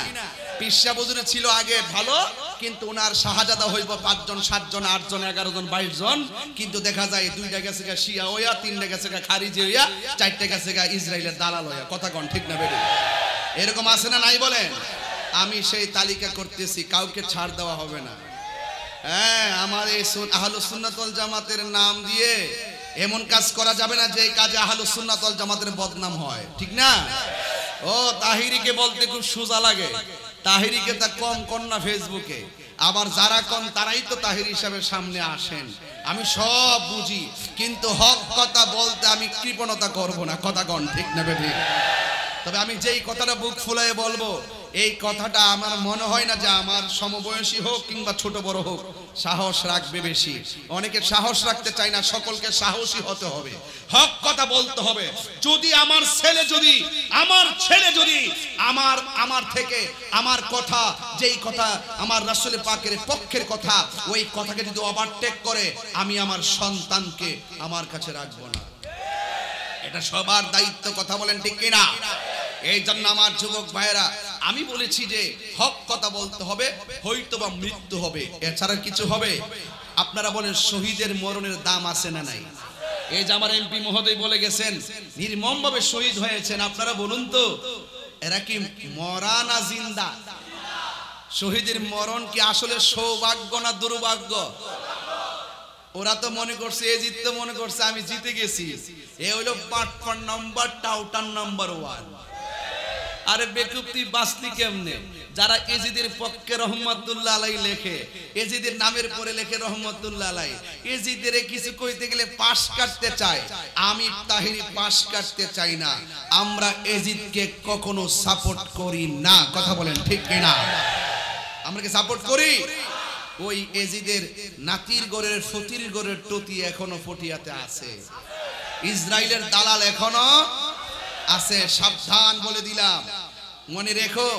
পিসা বুজুরে ছিল আগে ভালো, কিন্তু ওনার শাহজাদা হইব 5 জন 7 জন 8 জন 11 জন 22 জন, কিন্তু দেখা যায় 2টা গেছে গা শিয়া হইয়া, 3টা গেছে গা খারিজি হইয়া, 4টা গেছে গা ইসরায়েলের দালাল হইয়া। কথা কোন ঠিক না বেটে? এরকম আছে না নাই বলেন? আমি সেই তালিকা করতেছি, কাউকে ছাড় দেওয়া হবে না। হ্যাঁ, আমার এই আহলুস সুন্নাত ওয়াল জামাতের নাম দিয়ে এমন কাজ করা যাবে না যে কাজে আহলুস সুন্নাত ওয়াল জামাতের বদনাম হয়, ঠিক না? ও তাহিরিকে বলতে খুব সোজা লাগে, তাহিরিকে তা কম কর না ফেসবুকে। আবার যারা কম তারাই তো তাহির হিসাবে সামনে আসেন। আমি সব বুঝি, কিন্তু হক কথা বলতে আমি কৃপণতা করব না। কথা কোন ঠিক না বেঠি? তবে আমি যেই কথাটা বুক ফুলায়ে বলবো, এই কথাটা আমার মনে হয় না যে আমার সমবয়সী হোক কিংবা ছোট বড় হোক সাহস রাখবে বেশি। অনেকে সাহস রাখতে চায় না, সকলকে সাহসী হতে হবে, হক কথা বলতে হবে। যদি আমার ছেলে যদি আমার থেকে আমার কথা, যেই কথা আমার রাসূল পাকের পক্ষের কথা, ওই কথাকে যদি ওভারটেক করে, আমি আমার সন্তানকে আমার কাছে রাখবো না। এটা সবার দায়িত্ব। কথা বলেন ঠিক কিনা? এই জন্য আমার যুবক ভাইয়েরা, আমি বলেছি যে হক কথা বলতে হবে, হয়তো বা মৃত্যু হবে, এছাড়া কিছু হবে? আপনারা বলেন শহীদের মরণের দাম আছে না নাই? এই যে আমার এমপি মহোদয় বলে গেছেন নির্মমভাবে শহীদ হয়েছেন, আপনারা বলুন তো এরা কি মরা না জিন্দা? শহীদের মরণ কি আসলে সৌভাগ্য না দুর্ভাগ্য? ওরা তো মনে করছে, এজিদ তো মনে করছে আমি জিতে গেছি। এ হইলো পাটপার নাম্বার, টাউটার নাম্বার 1। আরে বেকুবতি বাসলি কেমনে? যারা এজিদের পক্ষে রহমাতুল্লাহ আলাই লেখে, এজিদের নামের পরে লেখে রহমাতুল্লাহ আলাই, এজিদের কিছু কইতে গেলে পাশ কাটতে চায়। আমি তাহিরি পাশ কাটতে চাই না, আমরা এজিদকে কখনো সাপোর্ট করি না। কথা বলেন ঠিক কিনা? আমরা কি সাপোর্ট করি? ওই এজিদের নাতির গড়ের ফতির গড়ের টতি এখনো ফটিয়াতে আছে, ইসরায়েলের দালাল এখনো আছে। সাবধান বলে দিলাম, মনে রেখো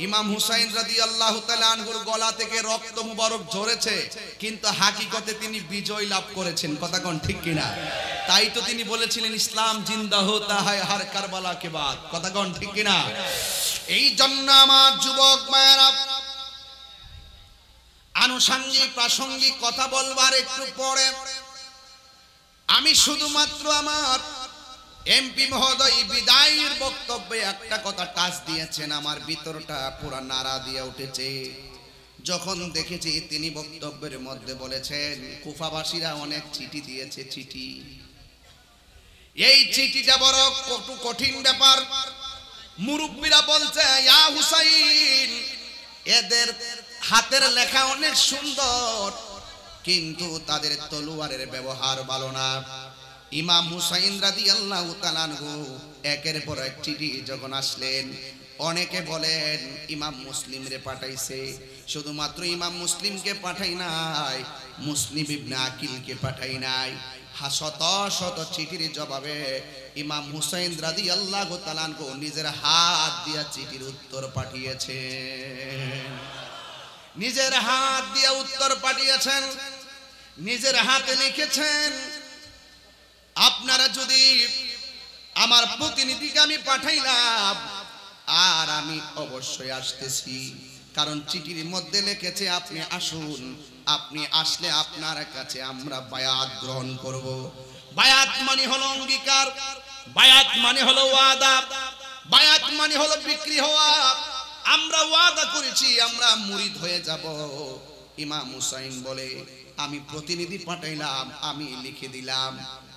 ইমাম হুসাইন রাদিয়াল্লাহু তাআলা আনহুর গলা থেকে রক্ত মুবারক ঝরেছে, কিন্তু হাকিকতে তিনি বিজয় লাভ করেছেন। কথা কোন ঠিক কিনা? তাই তো তিনি বলেছিলেন ইসলাম জিন্দা হোতা হয় হর কারবালা কে বাদ। কথা কোন ঠিক কিনা? এই জন্য আমার যুবক মায়েরা, আনুষঙ্গিক প্রাসঙ্গিক কথা বলবার একটু পরে আমি শুধুমাত্র আমার এমপি মহোদয় বিদায়ের বক্তব্যে একটা কথা টাচ দিয়েছেন, আমার ভিতরটা পুরো নাড়া দিয়ে উঠেছে যখন দেখেছি তিনি বক্তব্যের মধ্যে বলেছেন কুফাবাসীরা অনেক চিঠি দিয়েছে। চিঠি, এই চিঠিটা বড় কঠিন ব্যাপার। মুরব্বীরা বলছে ইয়া হুসাইন, এদের হাতের লেখা অনেক সুন্দর কিন্তু তাদের তলোয়ারের ব্যবহার ভালো না। ইমাম হুসাইন রাদিয়াল্লাহু তাআলা আনহু একের পর এক চিঠি যখন আসলেন, অনেকে বলেন ইমাম মুসলিমরে পাঠাইছে, শুধুমাত্র ইমাম মুসলিমকে পাঠাই নাই, মুসলিম ইবনে আকিলকে পাঠাই নাই। শত শত চিঠির জবাবে ইমাম হুসাইন রাদিয়াল্লাহু তাআলা আনহু নিজের হাত দিয়ে চিঠির উত্তর পাঠিয়েছেন। নিজের হাত দিয়ে উত্তর পাঠিয়েছেন, নিজের হাতে লিখেছেন, আপনারা যদি আমার প্রতিনিধিকে আমি পাঠাইলাম আর আমি অবশ্যই আসতেছি, কারণ চিঠির মধ্যে লিখেছে আপনি আসুন, আপনি আসলে আপনার কাছে আমরা বায়াত গ্রহণ করব। বায়াত মানে হলো অঙ্গীকার, বায়াত মানে হলো ওয়াদা, বায়াত মানে হলো বিক্রি হওয়া। আমরা ওয়াদা করেছি আমরা মুরিদ হয়ে যাব। ইমাম হুসাইন বলে আমি প্রতিনিধি পাঠাইলাম, আমি লিখে দিলাম,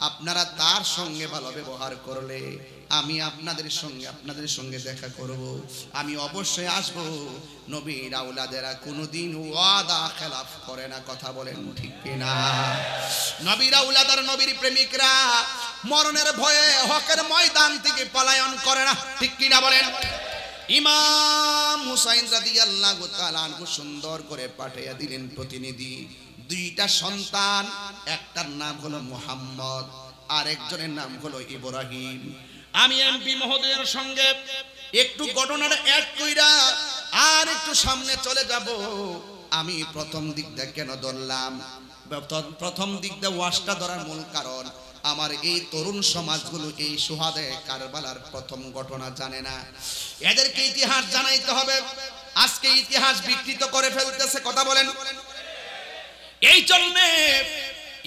আপনারা তার সঙ্গে ভালো ব্যবহার করলে আমি আপনাদের সঙ্গে দেখা করব, আমি অবশ্যই আসব। নবীর আওলাদেরা কোনোদিন ওয়াদা খেলাফ করে না, কথা বলেন ঠিক কিনা? নবীর আওলাদ আর নবীর প্রেমিকরা মরণের ভয়ে হকের ময়দান থেকে পলায়ন করে না, ঠিক কিনা বলেন? ইমাম হুসাইন রাদিয়াল্লাহু তাআলা আনহু সুন্দর করে পাঠিয়ে দিলেন প্রতিনিধি। দুইটা সন্তান, একটার নাম হলো মুহাম্মদ, আরেকজনের নাম হলো ইব্রাহিম। আমি এমপি মহোদয়ের সঙ্গে একটু ঘটনাটা এক কইরা আর একটু সামনে চলে যাব। আমি প্রথম দিকটা কেন ধরলাম, প্রথম দিকটা ওয়াজটা ধরার মূল কারণ আমার এই তরুণ সমাজগুলো এই সুহাদে কারবালার প্রথম ঘটনা জানে না, এদেরকে ইতিহাস জানাইতে হবে। আজকে ইতিহাস বিকৃত করে ফেলতেছে, কথা বলেন। এই জন্য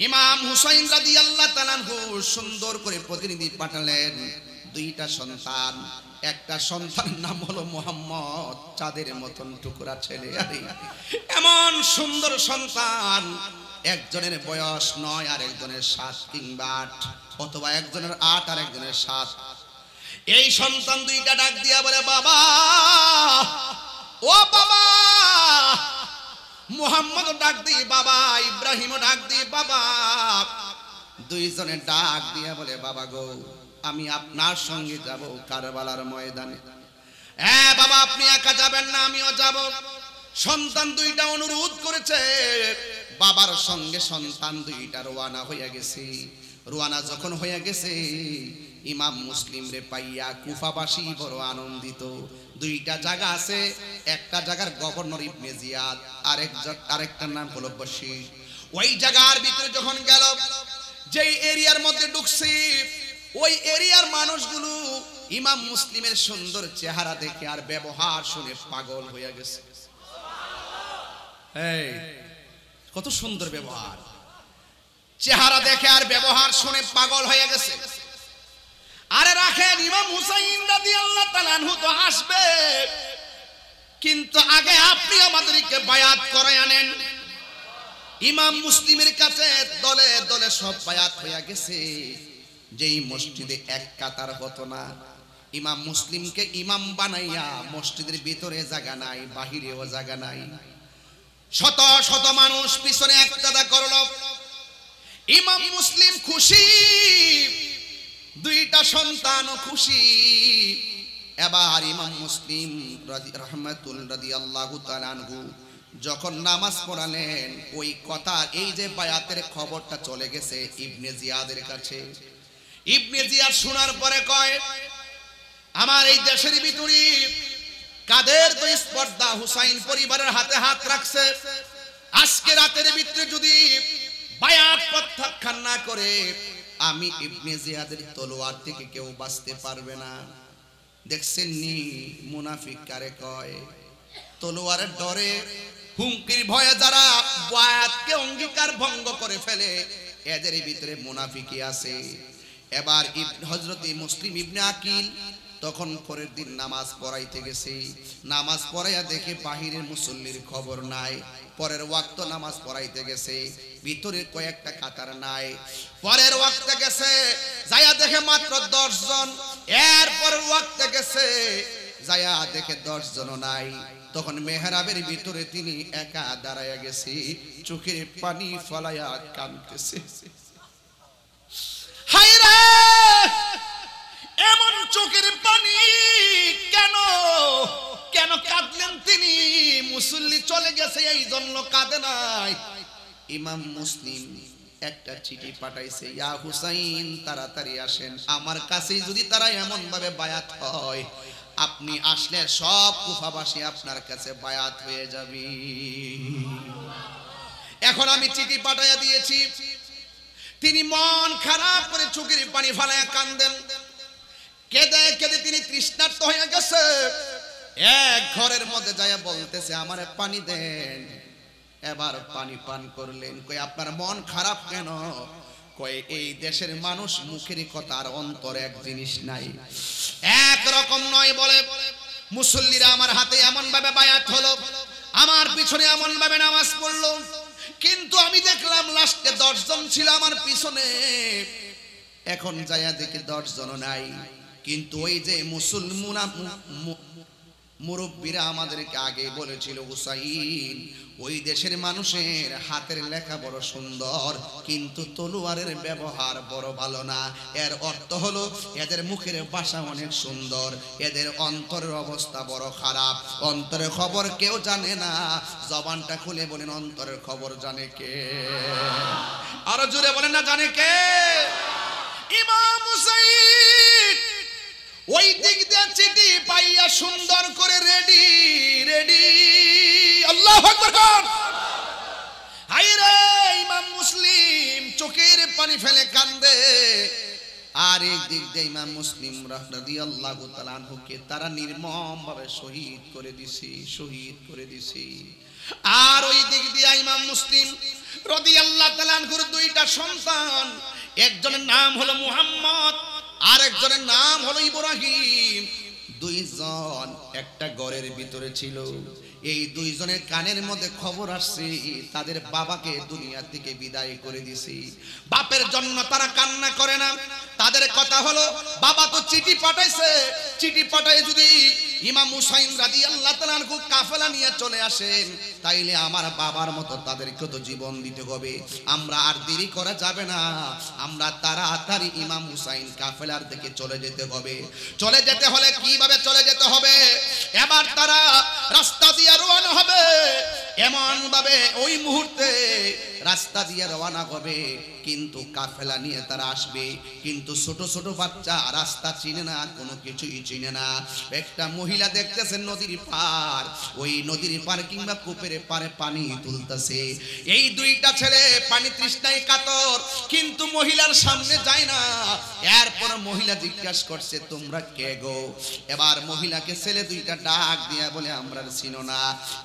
ইমাম হুসাইন রাদিয়াল্লাহু তাআলা আনহু সুন্দর করে প্রতিনিধি পাঠালেন। দুইটা সন্তান, একটা সন্তানের নাম হলো মুহাম্মদ, চাঁদের মতন টুকরা ছেলে। আরে এমন সুন্দর সন্তান, একজনের বয়স 9 আর একজনের 7 কিংবা 8, অথবা একজনের 8 আর একজনের 7। এই সন্তান দুইটা ডাক দিয়া বলে বাবা, ও বাবা। মুহাম্মদ ডাক দিয়ে বাবা, ইব্রাহিমও ডাক দিয়ে বাবা। দুইজনে ডাক দিয়া বলে বাবা গো, আমি আপনার সঙ্গে যাব কারবালার ময়দানে। হ্যাঁ বাবা, আপনি একা যাবেন না, আমিও যাব। সন্তান দুইটা অনুরোধ করেছে, বাবার সঙ্গে সন্তান দুইটা রওনা হয়ে গেছে। রওনা যখন হয়ে গেছে, ইমাম মুসলিম রে পাইয়া কুফাবাসী বড় আনন্দিত। দুইটা জায়গা আছে, একটা জায়গার গভর্নর ইবনে জিয়াদ, আরেকটার নাম হলো বশির। ওই জায়গার ভিতরে যখন গেল, যেই এরিয়ার মধ্যে ঢুকছি, ওই এরিয়ার মানুষগুলো ইমাম মুসলিমের সুন্দর চেহারা দেখে আর ব্যবহার শুনে পাগল হয়ে গেছে। এই কত সুন্দর ব্যবহার, চেহারা দেখে আর ব্যবহার শুনে পাগল হয়ে গেছে। আরে রাখেন, ইমাম হুসাইন রাদিয়াল্লাহু তাআলা আনহু তো আসবে, কিন্তু আগে আপনি আমাদেরকে বায়াত করায় আনেন। ইমাম মুসলিমের কাছে দলে দলে সব বায়াত হয়ে গেছে। যেই মসজিদে এক কাতার হতো না, ইমাম মুসলিমকে ইমাম বানাইয়া মসজিদের ভিতরে জায়গা নাই, বাহিরেও জায়গা নাই। শত শত মানুষ পিছনে এক কাতার করলো। ইমাম মুসলিম খুশি, দুইটা সন্তানও খুশি। এবার ইমাম মুসলিম রাদিয়াল্লাহু তাআলা আনহু যখন নামাজ পড়ালেন, ওই কথা, এই যে বায়াতের খবরটা চলে গেছে ইবনে জিয়াদের কাছে। ইবনে জিয়াদ শোনার পরে কয়, আমার এই দেশের ভিতরে কাদের তো স্পর্ধা, হুসাইন পরিবারের হাতে হাত রাখছে। আজকে রাতের ভিতরে যদি বায়াত প্রত্যাখ্যান না করে, আমি ইবনে জিয়াদের তলোয়ার থেকে কেউ বাঁচতে পারবে না। দেখছেন নি মুনাফিক কারে কয়? তলোয়ারের ডরে, হুমকির ভয়ে যারা বায়াতকে অঙ্গীকার ভঙ্গ করে ফেলে, এদের ভিতরে মুনাফিকি আছে। এবার হযরত মুসলিম ইবনে আকিল তখন পরের দিন নামাজ পড়াইতে গেছে, নামাজ পড়াইয়া দেখে বাহিরের মুসল্লির খবর নাই। পরের ওয়াক্ত নামাজ পড়াইতে গেছে, ভিতরে কয়েকটা কাতার নাই। পরের ওয়াক্তে গেছে, যায়া দেখে মাত্র 10 জন। এরপরের ওয়াক্তে গেছে, যায়া দেখে 10 জন নাই। তখন মেহরাবের ভিতরে তিনি একা দাঁড়ায়া গেছে, চোখের পানি ফলাইয়া কাঁদতেছে। হায়রে, এমন চোখের পানি কেন কেন কাঁদলেন তিনি? মুসল্লি চলে গেছে এই জন্য কাঁদে নাই। ইমাম মুসলিম একটা চিঠি পাঠাইছে, ইয়া হুসাইন তাড়াতাড়ি আসেন, আমার কাছেই যদি তারা এমন ভাবে বায়াত হয়, আপনি আসলে সব কুফাবাসী আপনার কাছে বায়াত হয়ে যাবে। এখন আমি চিঠি পাঠাইয়া দিয়েছি। তিনি মন খারাপ করে চোখের পানি ফেলায়া কান্দেন। কেঁদে কেঁদে তিনি তৃষ্ণার্ত হয়ে গেছে। এক ঘরের মধ্যে যাইয়া বলতেছে, আমারে পানি দেন। এবার পানি পান করলেন। কই আপনার মন খারাপ কেন? কই এই দেশের মানুষ মুখের কথা আর অন্তরে এক জিনিস নাই, এক রকম নয়। বলে মুসল্লিরা আমার হাতে এমন ভাবে বায়াত হলো, আমার পিছনে এমন ভাবে নামাজ পড়লো, কিন্তু আমি দেখলাম লাস্টে 10 জন ছিল আমার পিছনে। এখন যাইয়া দেখি 10 জন নাই। কিন্তু ওই যে মুরব্বীরা আমাদেরকে আগে বলেছিল, হুসাইন ওই দেশের মানুষের হাতের লেখা বড় সুন্দর, কিন্তু তলোয়ারের ব্যবহার বড় ভালো না। এর অর্থ হলো এদের মুখের ভাষা অনেক সুন্দর, এদের অন্তরের অবস্থা বড় খারাপ। অন্তরের খবর কেউ জানে না। জবানটা খুলে বলেন, অন্তরের খবর জানে কে? আরো জোরে বলেন না, জানে কে? ইমাম হুসাইন ওই দিক দিয়ে চিঠি পাইয়া সুন্দর করে রেডি রেডি। আল্লাহু আকবার। হায়রে, ইমাম মুসলিম চোখের পানি ফেলে কান্দে। আর এক দিক দিয়ে ইমাম মুসলিম রাদিয়াল্লাহু তাআলা আনহুকে তারা নির্মম ভাবে শহীদ করে দিছে, শহীদ করে দিছে। আর ওই দিক দিয়ে ইমাম মুসলিম রাদিয়াল্লাহু তাআলা আনহুর 2টা সন্তান, একজনের নাম হলো মুহাম্মদ, আরেকজনের নাম হলো ইব্রাহিম। 2 জন একটা ঘরের ভিতরে ছিল। এই 2 জনের কানের মধ্যে খবর আসছে তাদের বাবাকে দুনিয়া থেকে বিদায় করে দিয়েছে। বাপের জন্য তারা কান্না করে না। তাদের কথা হলো, বাবা তো চিঠি পাঠাইছে, চিঠি পাঠায় যদি ইমাম হুসাইন রাদিয়াল্লাহু তাআলা আনহু কাফেলা নিয়ে চলে আসেন, তাইলে আমার বাবার মতো তাদেরকে তো জীবন দিতে হবে। আমরা আর দেরি করা যাবে না, আমরা তাড়াতাড়ি ইমাম হুসাইন কাফেলার দিকে চলে যেতে হবে। চলে যেতে হলে কিভাবে চলে যেতে হবে? এবার তারা রাস্তা দিয়ে রওনা হবে। এমন ভাবে ওই মুহূর্তে রাস্তা দিয়ে রওনা হবে, কিন্তু কাফেলা নিয়ে তারা আসবে। কিন্তু ছোট ছোট বাচ্চা রাস্তা চিনে না, কোনো কিছুই চিনে না। একটা মহিলা দেখতেছেন নদীর পার, ওই নদীর পার কিংবা কূপের পারে পানি তুলতেছে। এই 2টা ছেলে পানি তৃষ্ণায় কাতর, কিন্তু মহিলার সামনে যায় না। এরপর মহিলা জিজ্ঞাসা করছে, তোমরা কে গো? এবার মহিলাকে ছেলে 2টা ডাক দিয়া বলে, আমরা চিনো না,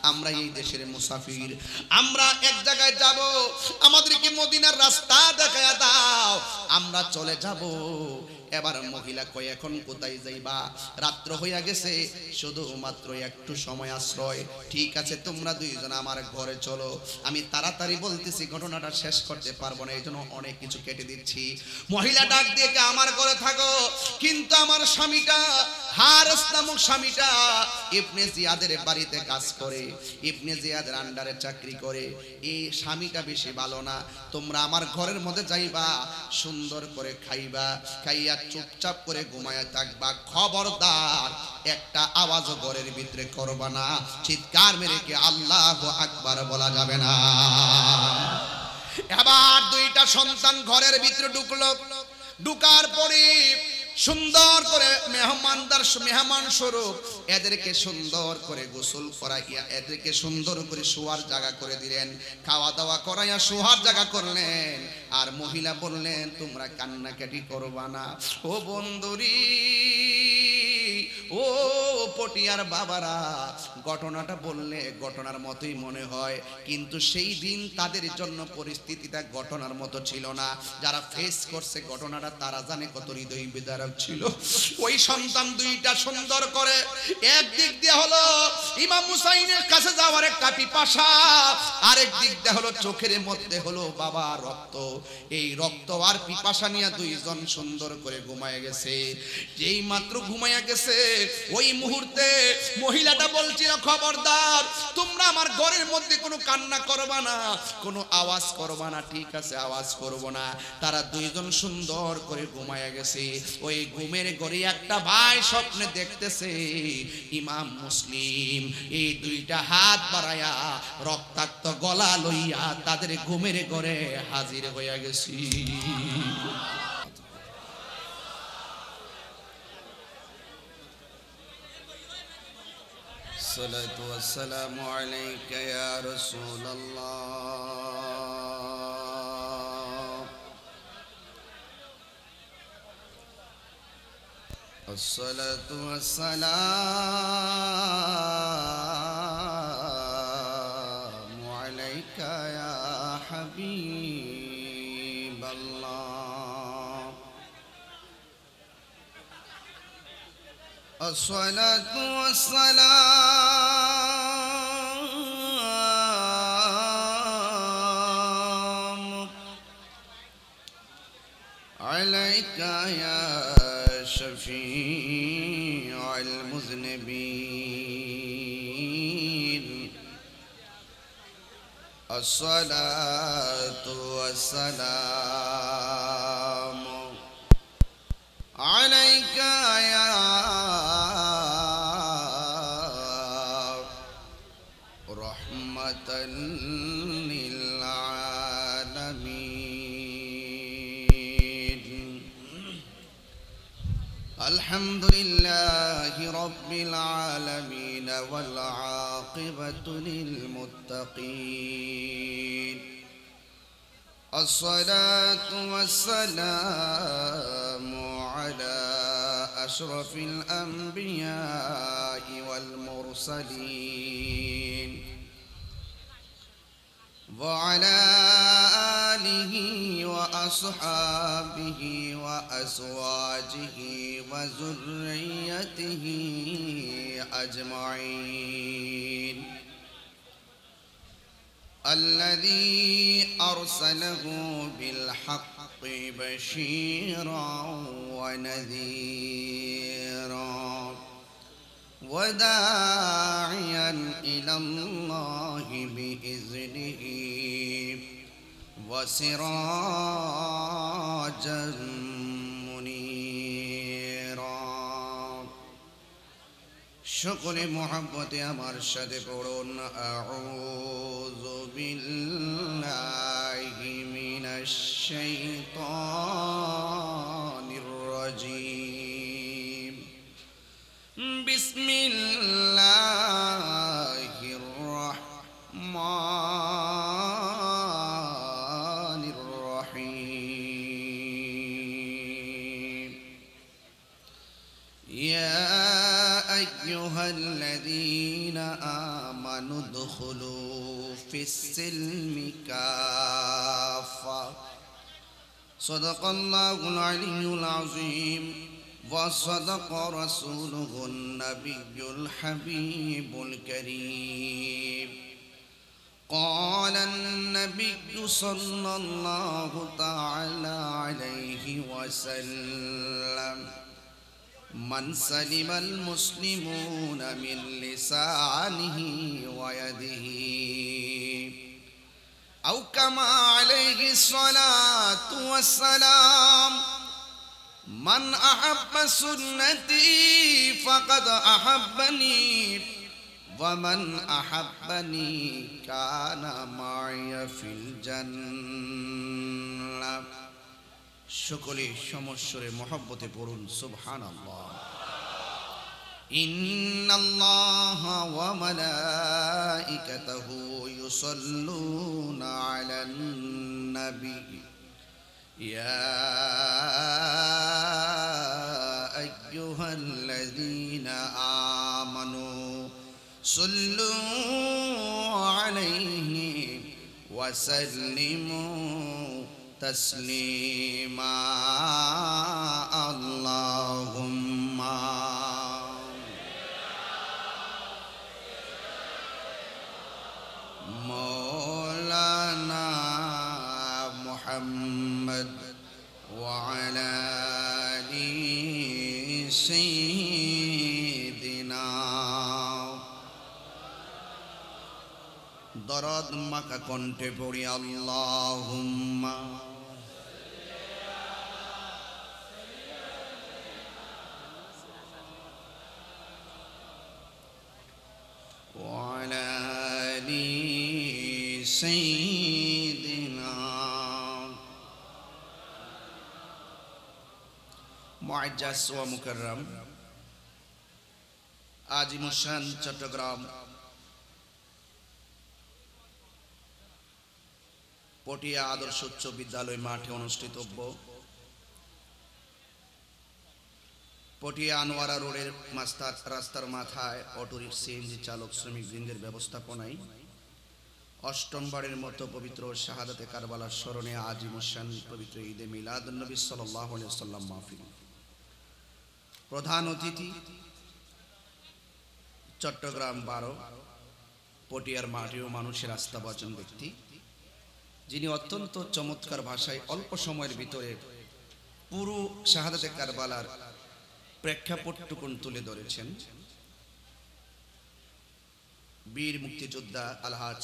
আমরা এই দেশের মুসাফির, আমরা এক জায়গায় যাব, আমাদেরকে মদিনার রাস্তা দেখায়া দাও, আমরা চলে যাব। এবার মহিলা কয়, এখন কোথায় যাইবা? রাত্র হইয়া গেছে, শুধুমাত্র একটু সময় আশ্রয়। ঠিক আছে, তোমরা 2 জন আমার ঘরে চলো। আমি তাড়াতাড়ি বলতেছি, ঘটনাটা শেষ করতে পারবো না, এই জন্য অনেক কিছু কেটে দিচ্ছি। মহিলা ডাক দিয়ে আমার ঘরে থাকো, কিন্তু আমার স্বামীটা হারেস নামক স্বামীটা ইবনে জিয়াদের বাড়িতে কাজ করে, ইবনে জিয়াদের আন্ডারে চাকরি করে। এই স্বামীটা বেশি ভালো না, তোমরা আমার ঘরের মধ্যে যাইবা, সুন্দর করে খাইবা, খাইয়া চুপচাপ করে ঘুমায়া থাকবা। খবরদার একটা আওয়াজ ঘরের ভিতরে করবা না, চিৎকার মেরে কি আল্লাহু আকবার বলা যাবে না। এবার 2টা সন্তান ঘরের ভিতরে ঢুকলো। ঢুকার পরে সুন্দর করে মেহমান স্বরূপ এদেরকে সুন্দর করে গোসল করাইয়া, এদেরকে সুন্দর করে শোয়ার জায়গা করে দিলেন, খাওয়া দাওয়া করাইয়া শোয়ার জায়গা করলেন। আর মহিলা বললেন, তোমরা কান্নাকাটি করবা না। ও বন্ধুরি, ও পটিয়ার বাবারা, ঘটনাটা বললে ঘটনার মতোই মনে হয়, কিন্তু সেই দিন তাদের জন্য পরিস্থিতিটা ঘটনার মতো ছিল না। যারা ফেস করছে ঘটনাটা তারা জানে কত হৃদয় বিদারক ছিল। ওই সন্তান দুইটা সুন্দর করে একদিক দিয়ে হলো ইমাম হুসাইনের কাছে যাওয়ার একটা পিপাসা, আরেক দিক দিয়ে হলো চোখের মধ্যে হলো বাবা রক্ত। এই রক্ত আর পিপাসা নিয়ে দুইজন সুন্দর করে ঘুমায় গেছে। যেই মাত্র ঘুমাইয়া গেছে ওই মুহূর্তে মহিলাটা বলছিল, খবরদার তোমরা আমার ঘরের মধ্যে কোনো কান্না করবা না, কোনো আওয়াজ করবা না। ঠিক আছে, আওয়াজ করব না। তারা দুইজন সুন্দর করে ঘুমাইয়া গেছে। ওই ঘুমের ঘরে একটা ভাই স্বপ্নে দেখতেছে ইমাম মুসলিম এই দুইটা হাত বাড়ায়া রক্তাক্ত গলা লইয়া তাদের ঘুমের ঘরে হাজির হইয়া গেছি। الصلاة والسلام عليك يا رسول الله. الصلاة والسلام عليك يا حبيب الله. الصلاة والسلام عليك يا شفيع المذنبين. الصلاة والسلام عليك يا رحمة للعالمين. الحمد لله رب العالمين والعاقبة للمتقين. الصلاة والسلام على أشرف الأنبياء والمرسلين وعلى آله وأصحابه وأزواجه وذريته أجمعين. الذي أرسله بالحق بشيرا ونذيرا وداعيا إلى الله بإذنه وسراجا منيرا. সকলে মোহাব্বতে আমার সাথে পড়ুন, আউযু বিল্লাহি মিনাশ শাইতানির রাজীম. বিসমিল্লাহির রাহমানির রহিম. ইয়া أيها الذين آمنوا ادخلوا في السلم كافة. صدق الله العلي العظيم وصدق رسوله النبي الحبيب الكريم. قال النبي صلى الله تعالى عليه وسلم: من سلم المسلمون من لسانه ويده، أو كما عليه الصلاة والسلام: من أحب سنتي فقد أحبني ومن أحبني كان معي في الجنة. সকলে সমস্বরে মহব্বতে পড়ুন সুবহানাল্লাহ। ইন্নাল্লাহা ওয়া মালাইকাতাহু ইউসাল্লুনা আলান নবী ইয়া আইয়ুহাল্লাযীনা সাল্লু আলাইহি ওয়া সাল্লিমু তাসলিমা আল্লাহুম্মা মাওলানা মুহাম্মদ ওয়া আলা আলি সাইয়্যিদিনা দরদ মাকা কণ্ঠে পড়ি আল্লাহুম্মা وعلى آل سيدنا معزز ومكرم আজিমুসান চট্টগ্রাম পটিয়া আদর্শ উচ্চ বিদ্যালয় মাঠে অনুষ্ঠিতব্য পটিয়া আনোয়ারা রোডের রাস্তার মাথায় অটোরিক্সা সিএনজি চালক শ্রমিক বৃন্দের ব্যবস্থাপনায় অষ্টমবারের মতো পবিত্র শাহাদাতে কারবালার স্মরণে আজিমুসান পবিত্র ঈদে মিলাদুন্নবী সাল্লাল্লাহু আলাইহি ওয়াসাল্লাম মাহফিল। প্রধান অতিথি চট্টগ্রাম 12 পটিয়ার মাটি ও মানুষের আস্থাভাজন ব্যক্তি, যিনি অত্যন্ত চমৎকার ভাষায় অল্প সময়ের ভিতরে পুরো শাহাদাতে কারবালার প্রেক্ষাপটটুকুন তুলে ধরেছেন। বীর মুক্তিযোদ্ধা আলহাজ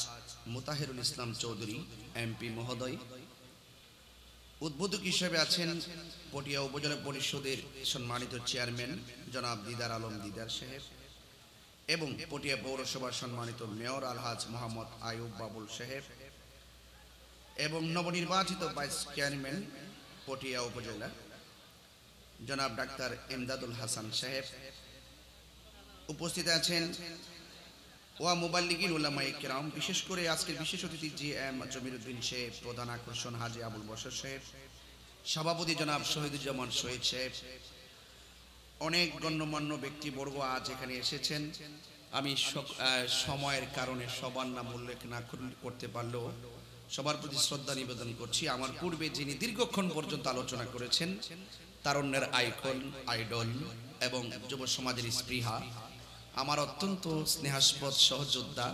মুতাহিরুল ইসলাম চৌধুরী এমপি মহোদয়। উদ্বোধক হিসেবে আছেন পটিয়া উপজেলা পরিষদের সম্মানিত চেয়ারম্যান জনাব দিদার আলম দিদার সাহেব এবং পটিয়া পৌরসভার সম্মানিত মেয়র আলহাজ মোহাম্মদ আয়ুব বাবুল সাহেব এবং নবনির্বাচিত ভাইস চেয়ারম্যান পটিয়া উপজেলা জনাব ডাক্তার ইমদাদুল হাসান সাহেব। উপস্থিত আছেন ওয়া মুবাল্লিগিন উলামায়ে কিরাম, বিশেষ করে আজকের বিশেষ অতিথি জি এম জমিরুদ্দিন সাহেব, প্রধান আকর্ষণ হাজী আবুল বশর সাহেব, সভাপতি জনাব শহীদুজ্জামান শহীদ সাহেব, অনেক গণ্যমান্য ব্যক্তিবর্গ আজ এখানে এসেছেন। আমি সময়ের কারণে সবার নাম উল্লেখ না করতে পারলেও সবার প্রতি শ্রদ্ধা নিবেদন করছি। আমার পূর্বে যিনি দীর্ঘক্ষণ পর্যন্ত আলোচনা করেছেন, তারুণ্যের আইকন, আইডল এবং যুব সমাজের স্পৃহা, আমার অত্যন্ত স্নেহাস্পদ সহযোদ্ধা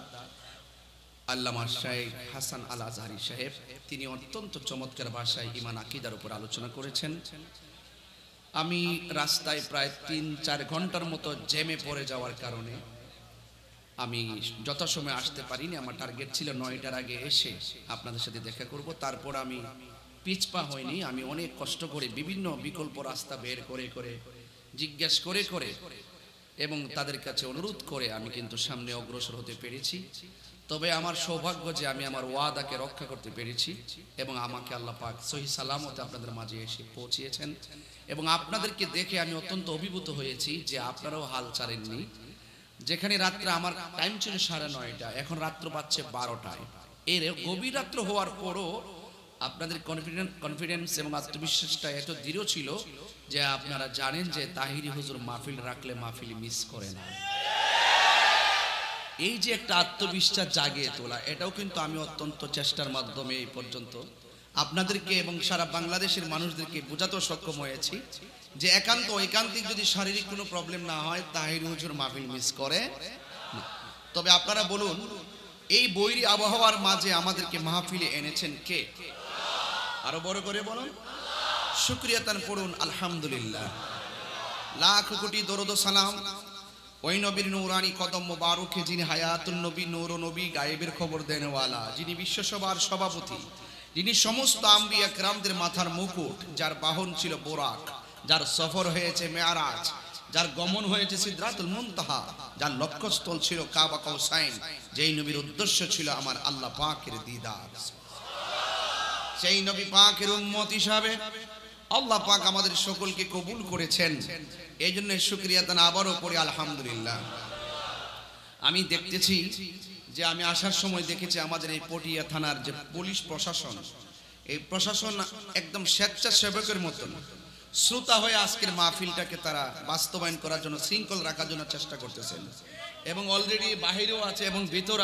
আল্লামা শাইখ হাসান আল আজহারি সাহেব, তিনি অত্যন্ত চমৎকার ভাষায় ঈমান আকীদার উপর আলোচনা করেছেন। আমি রাস্তায় প্রায় ৩-৪ ঘন্টার মতো জ্যামে পড়ে যাওয়ার কারণে আমি যথাসময়ে আসতে পারিনি। আমার টার্গেট ছিল ৯টার আগে এসে আপনাদের সাথে দেখা করব, তারপর আমি পিছপা হয়নি। আমি অনেক কষ্ট করে বিভিন্ন বিকল্প রাস্তা বের করে করে জিজ্ঞেস করে করে এবং তাদের কাছে অনুরোধ করে আমি কিন্তু সামনে অগ্রসর হতে পেরেছি। তবে আমার সৌভাগ্য যে আমি আমার ওয়াদাকে রক্ষা করতে পেরেছি এবং আমাকে আল্লাহ পাক সহি সালামতে আপনাদের মাঝে এসে পৌঁছিয়েছেন। এবং আপনাদেরকে দেখে আমি অত্যন্ত অভিভূত হয়েছি যে আপনারাও হাল ছাড়েননি। যেখানে রাত্রে আমার টাইম ছিল 9:30, এখন রাত্র পাচ্ছে 12টায়। এর গভীর রাত্র হওয়ার পরও আপনাদের কনফিডেন্স এবং আত্মবিশ্বাসটা এত দৃঢ় ছিল যে আপনারা জানেন যে তাহিরি হুজুর মাহফিল রাখলে মাহফিল মিস করে না। এই যে একটা আত্মবিশ্বাস জাগিয়ে তোলা, এটাও কিন্তু আমি অত্যন্ত চেষ্টার মাধ্যমে এই পর্যন্ত আপনাদেরকে এবং সারা বাংলাদেশের মানুষদেরকে বোঝাতে সক্ষম হয়েছি যে ঐকান্তিক যদি শারীরিক কোনো প্রবলেম না হয়, তাহিরি হুজুর মাহফিল মিস করে না। তবে আপনারা বলুন, এই বৈরী আবহাওয়ার মাঝে আমাদেরকে মাহফিলে এনেছেন কে? আরো বড় করে বলুন, শুকরিয়া তান পড়ুন আলহামদুলিল্লাহ। লাখ কোটি দরুদ ও সালাম ওই নবীর নূরানি কদম মোবারকে, যিনি হায়াতুন নবী, নূর নবী, গায়েবের খবর দেনওয়ালা, যিনি বিশ্বসভার সভাপতি, যিনি সমস্ত আম্বিয়া কিরামদের মাথার মুকুট, যার বাহন ছিল বোরাক, যার সফর হয়েছে মেরাজ, যার গমন হয়েছে সিদরাতুল মুনতাহা, যার লক্ষ্যস্থল ছিল কাবা কাউসাইন, যেই নবীর উদ্দেশ্য ছিল আমার আল্লাহ পাকের দিদার। সেই নবী পাকের উম্মত হিসাবে আল্লাহ পাক আমাদের সকলকে কবুল করেছেন। এই জন্য শুকরিয়া তান আবারও পড়ি আলহামদুলিল্লাহ। আমি দেখতেছি যে আমি আসার সময় দেখেছি আমাদের এই পটিয়া থানার যে পুলিশ প্রশাসন, এই প্রশাসন একদম স্বেচ্ছাসেবকের মতন শ্রোতা হয়ে আজকের মাহফিলটাকে তারা বাস্তবায়ন করার জন্য, শৃঙ্খল রাখার জন্য চেষ্টা করতেছেন এবং অলরেডি বাহিরেও আছে এবং ভিতরে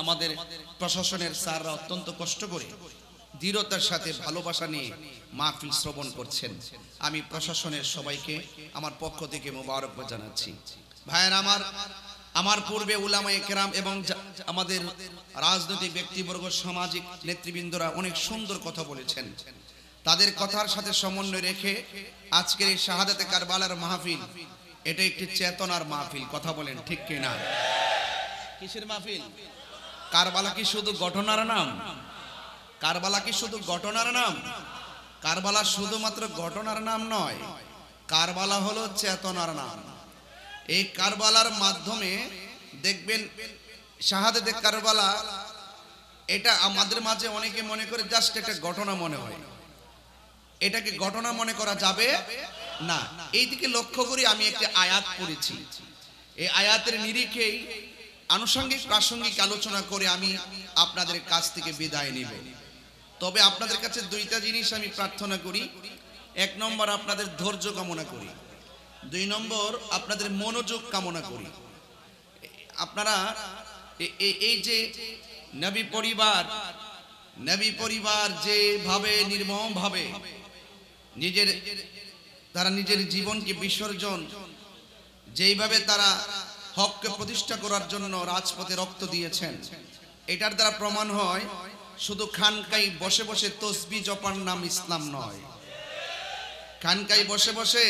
আমাদের প্রশাসনের স্যাররা অত্যন্ত কষ্ট করে দৃঢ়তার সাথে ভালোবাসা নিয়ে মাহফিল শ্রবণ করছেন। আমি প্রশাসনের সবাইকে আমার পক্ষ থেকে মোবারকবাদ জানাচ্ছি। ভাইয়েরা আমার পূর্বে উলামায়ে কেরাম এবং আমাদের রাজনৈতিক ব্যক্তিবর্গ, সামাজিক নেতৃবৃন্দরা অনেক সুন্দর কথা বলেছেন। তাদের কথার সাথে সমন্বয় রেখে আজকের এই শাহাদাতে কারবালার মাহফিল, এটা একটি চেতনার মাহফিল। কথা বলেন ঠিক কিনা? কিসের মাহফিল? কারবালা কি শুধু ঘটনার নাম? কারবালা কি শুধু ঘটনার নাম? কারবালা শুধুমাত্র ঘটনার নাম নয়, কারবালা হলো চেতনার নাম। এই কারবালার মাধ্যমে দেখবেন শাহাদাতে কারবালা, এটা আমাদের মাঝে অনেকে মনে করে জাস্ট একটা ঘটনা মনে হয়। এটাকে ঘটনা মনে করা যাবে না। এই দিকে লক্ষ্য করি আমি একটি আয়াত পড়েছি। এই আয়াতের নিরিখেই আনুষঙ্গিক প্রাসঙ্গিক আলোচনা করে আমি আপনাদের কাছ থেকে বিদায় নিব। তবে আপনাদের কাছে দুইটা জিনিস আমি প্রার্থনা করি। এক নম্বর, আপনাদের ধৈর্য কামনা করি। দুই নম্বর, আপনাদের মনোযোগ কামনা করি। আপনারা এই যে নবী পরিবার যেভাবে নির্মমভাবে তারা নিজের জীবনকে বিসর্জন, যেইভাবে তারা হককে প্রতিষ্ঠা করার জন্য রাজপথে রক্ত দিয়েছেন, এটার দ্বারা প্রমাণ হয় শুধু খানকাই বসে বসে তসবিহ জপার নাম ইসলাম নয়। খানকাই বসে বসে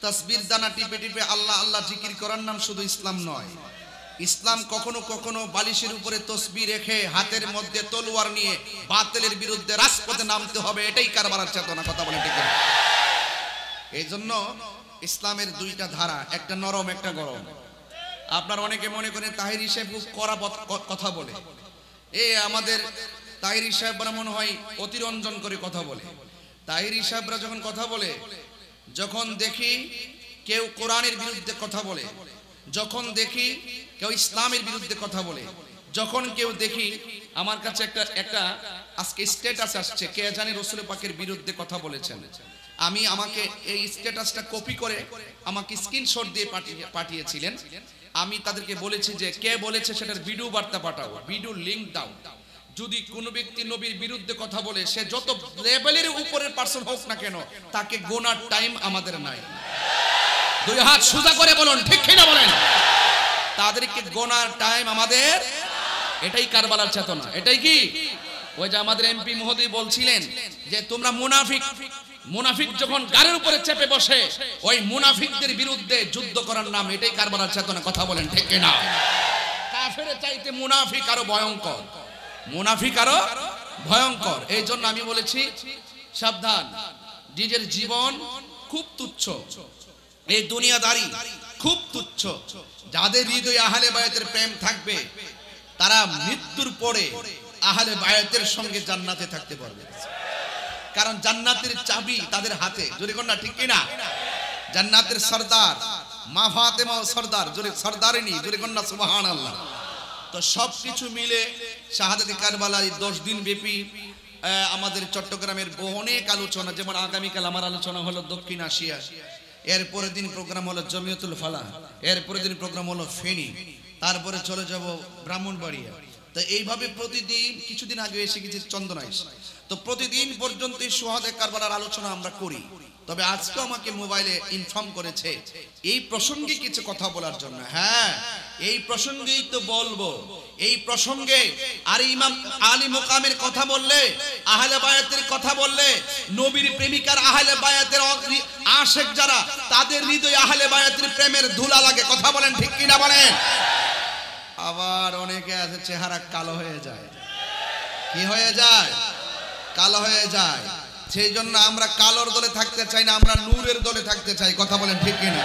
তাসবির দানা টিপে টিপে আল্লাহ আল্লাহ জিকির করার নাম শুধু ইসলাম নয়। ইসলাম কখনো কখনো বালিশের উপরে তসবিহ রেখে হাতের মধ্যে তলোয়ার নিয়ে বাতিলের বিরুদ্ধে রাজপথে নামতে হবে, এটাই কারবালার চেতনা। কথা বলে ঠিক। এই জন্য ইসলামের দুইটা ধারা, একটা নরম একটা গরম। আপনার অনেকে মনে করেন তাহিরি সাহেব খুব কড়া কথা বলে, আমাদের তাহিরি সাহেবরা মনে হয় অতিরঞ্জন করে কথা বলে। তাহিরি সাহেবরা যখন কথা বলে, যখন দেখি কেউ কোরআনের বিরুদ্ধে কথা বলে, যখন দেখি কেউ ইসলামের বিরুদ্ধে কথা বলে, যখন কেউ দেখি আমার কাছে একটা আজকে স্ট্যাটাস আসছে, কে জানি রাসূল পাকের বিরুদ্ধে কথা বলেছেন, আমাকে এই স্ট্যাটাসটা কপি করে আমাকে স্ক্রিনশট দিয়ে পাঠিয়েছিলেন। আমি তাদেরকে বলেছি যে কে বলেছে সেটার ভিডিও বার্তা পাঠাও, ভিডিও লিংক দাও। যদি কোনো ব্যক্তি নবীর বিরুদ্ধে কথা বলে, সে যত লেভেলের উপরের পার্সন হোক না কেন, তাকে গোনার টাইম আমাদের নাই। দুই হাত সোজা করে বলুন ঠিক কিনা বলেন? তাদেরকে গোনার টাইম আমাদের। এটাই কারবালার চেতনা। এটাই কি ওই যে আমাদের এমপি মহোদয় বলছিলেন যে তোমরা মুনাফিক যখন গাড়ির উপরে চেপে বসে, ওই মুনাফিকদের বিরুদ্ধে যুদ্ধ করার নাম, এটাই কারবালার চেতনা। কথা বলেন ঠিক কিনা? কাফেরের চাইতে মুনাফিক আরো ভয়ঙ্কর, মুনাফিক আরো ভয়ঙ্কর। এই জন্য আমি বলেছি সাবধান, নিজের জীবন খুব তুচ্ছ, এই দুনিয়াদারি খুব তুচ্ছ। যাদের হৃদয়ে আহলে বায়াতের প্রেম থাকবে, তারা মৃত্যুর পরে আহলে বায়াতের সঙ্গে জান্নাতে থাকতে পারবে, কারণ জান্নাতের চাবি তাদের হাতে। জোরে কোন না ঠিক কিনা? জান্নাতের সরদার মা ফাতেমা সরদার, জোরে সরদারিনী, জোরে কোন না সুবহানাল্লাহ। তো সবকিছু মিলে শাহাদাতে কারবালা 10 দিন ব্যাপী আমাদের চট্টগ্রামের অনেক আলোচনা, যেমন আগামীকাল আমার আলোচনা হলো দক্ষিণ এশিয়া, এরপরের দিন প্রোগ্রাম হলো জমিয়তুল ফালাহ, এরপরের দিন প্রোগ্রাম হলো ফেনী, তারপরে চলে যাব ব্রাহ্মণবাড়িয়া। তো এইভাবে প্রতিদিন, কিছুদিন আগে এসে গেছি চন্দনাইশ, তো প্রতিদিন পর্যন্ত শাহাদাতে কারবালার আলোচনা আমরা করি। তবে আজকে আমাকে মোবাইলে ইনফর্ম করেছে এই প্রসঙ্গে কিছু কথা বলার জন্য। হ্যাঁ, এই প্রসঙ্গেই তো বলবো। এই প্রসঙ্গে আর ইমাম আলী মুকামের কথা বললে, আহলে বায়াতের কথা বললে, নবীর প্রেমিকার আহলে বায়াতের আশিক যারা, তাদের হৃদয়ে আহলে বায়াতের প্রেমের ধুলা লাগে। কথা বলেন ঠিক কিনা বলেন? আবার অনেকে আছে চেহারা কালো হয়ে যায়। কি হয়ে যায়? কালো হয়ে যায়। সেই জন্য আমরা কালোর দলে থাকতে চাই না, আমরা নূরের দলে থাকতে চাই। কথা বলেন ঠিক কিনা?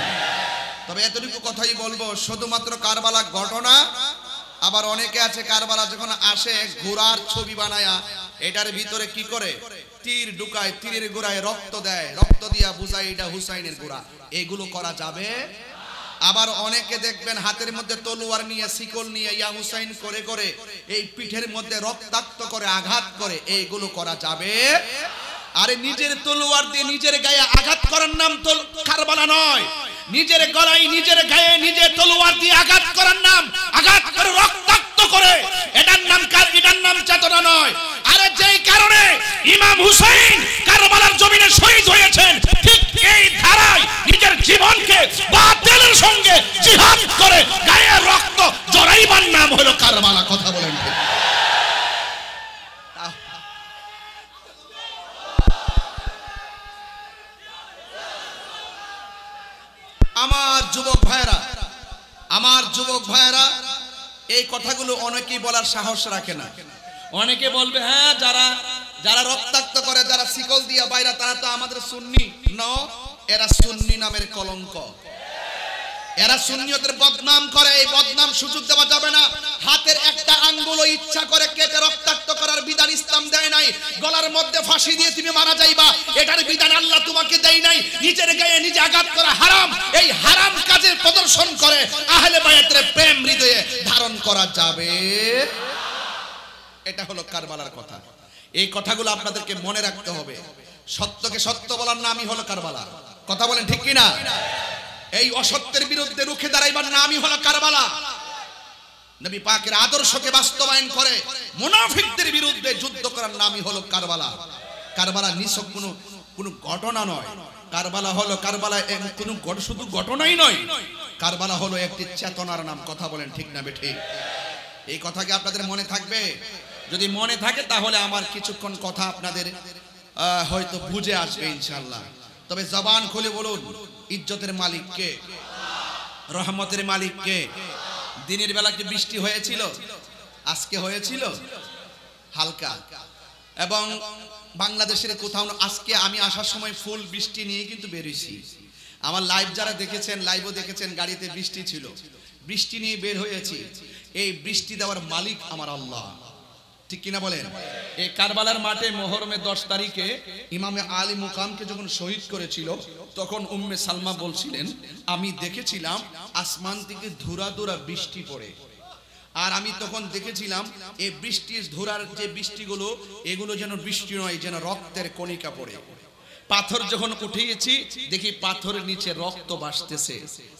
তবে এতটুকু কথাই বলবো, শুধুমাত্র কারবালা ঘটনা। আবার অনেকে আছে কারবালা যখন আসে ঘোড়ার ছবি বানায়া এটার ভিতরে কি করে, তীর ঢুকায়, তীরের গোড়ায় রক্ত দেয়, রক্ত দিয়া বুঝায় এটা হুসাইনের গোড়া। এগুলো করা যাবে। আবার অনেকে দেখবেন হাতের মধ্যে তলোয়ার নিয়ে, শিকল নিয়ে ইয়া হুসাইন করে করে এই পিঠের মধ্যে রক্তাক্ত করে আঘাত করে, এইগুলো করা যাবে আরে নিজের তলোয়ার দিয়ে নিজের গায়ে আঘাত করার নাম তো কারবালা নয়। নিজের গলায় নিজের গায়ে নিজে তলোয়ার দিয়ে আঘাত করার নাম, আঘাত করে রক্তাক্ত করে এটার নাম চেতনা নয়। আরে যেই কারণে ইমাম হুসাইন কারবালার জমিনে শহীদ হয়েছেন, ঠিক এই ধারায় নিজের জীবনকে বাতিলের সঙ্গে জিহাদ করে গায়ে রক্ত জড়াইবার নাম হলো কারবালা। কথা বলেন ঠিক? আমার যুবক ভাইরা এই কথাগুলো অনেকেই বলার সাহস রাখে না। অনেকে বলবে হ্যাঁ যারা রক্তাক্ত করে, যারা শিকল দিয়া বাইরা, তারা তো আমাদের সুন্নি। না, এরা সুন্নি নামের কলঙ্ক। এরা সুন্নিয়তের বদনাম করে। এই বদনাম সুযোগ দেওয়া যাবে না। হাতের একটা আঙ্গুলও ইচ্ছা করে কেটে রক্তাক্ত করার বিধান ইসলাম দেয় নাই। গলার মধ্যে ফাঁসি দিয়ে তুমি মারা যাইবা, এটার বিধান আল্লাহ তোমাকে দেয় নাই। নিজের গায়ে নিজে আঘাত করা হারাম। এই হারাম কাজের প্রদর্শন করে আহলে বায়াতের প্রেম হৃদয়ে ধারণ করা যাবে। এটা হলো কারবালার কথা। এই কথাগুলো আপনাদেরকে মনে রাখতে হবে। সত্যকে সত্য বলার নামই হলো কারবালা। কথা বলেন ঠিক কিনা? এই অসত্যের বিরুদ্ধে রুখে দাঁড়াইবার নামই হলো কারবালা। নবী পাকের আদর্শকে বাস্তবায়ন করে মুনাফিকদের বিরুদ্ধে যুদ্ধ করার নামই হলো কারবালা। কারবালা নিছক কোনো ঘটনা নয়। কারবালা হলো কোনো শুধু ঘটনাই নয়, কারবালা হলো একটি চেতনার নাম। কথা বলেন ঠিক না বেঠিক? এই কথা কি আপনাদের মনে থাকবে? যদি মনে থাকে তাহলে আমার কিছুক্ষণ কথা আপনাদের হয়তো বুঝে আসবে ইনশাআল্লাহ। তবে জবান খুলে বলুন, ইজ্জতের মালিক কে? রহমতের মালিক কে? দিনের বেলা কি বৃষ্টি হয়েছিল? আজকে হয়েছিল হালকা। এবং বাংলাদেশের কোথাও আজকে আমি আসার সময় ফুল বৃষ্টি নিয়ে কিন্তু বেরিয়েছি। আমার লাইভ যারা দেখেছেন, লাইভও দেখেছেন, গাড়িতে বৃষ্টি ছিল, বৃষ্টি নিয়ে বের হয়েছি। এই বৃষ্টি দেওয়ার মালিক আমার আল্লাহ। ঠিক কিনা বলেন? এই কারবালার মাঠে মুহররমের 10 তারিখে ইমামে আলী মুকামকে যখন শহীদ করেছিল, তখন উম্মে সালমা বলছিলেন, আমি দেখেছিলাম আসমান থেকে ধুরা ধুরা বৃষ্টি পড়ে। আর আমি তখন দেখেছিলাম এই বৃষ্টির ধুরার যে বৃষ্টিগুলো, এগুলো যেন বৃষ্টি নয়, যেন রক্তের কণিকা পড়ে। পাথর যখন উঠিয়েছি দেখি পাথরের নিচে রক্ত ভাসতেছে।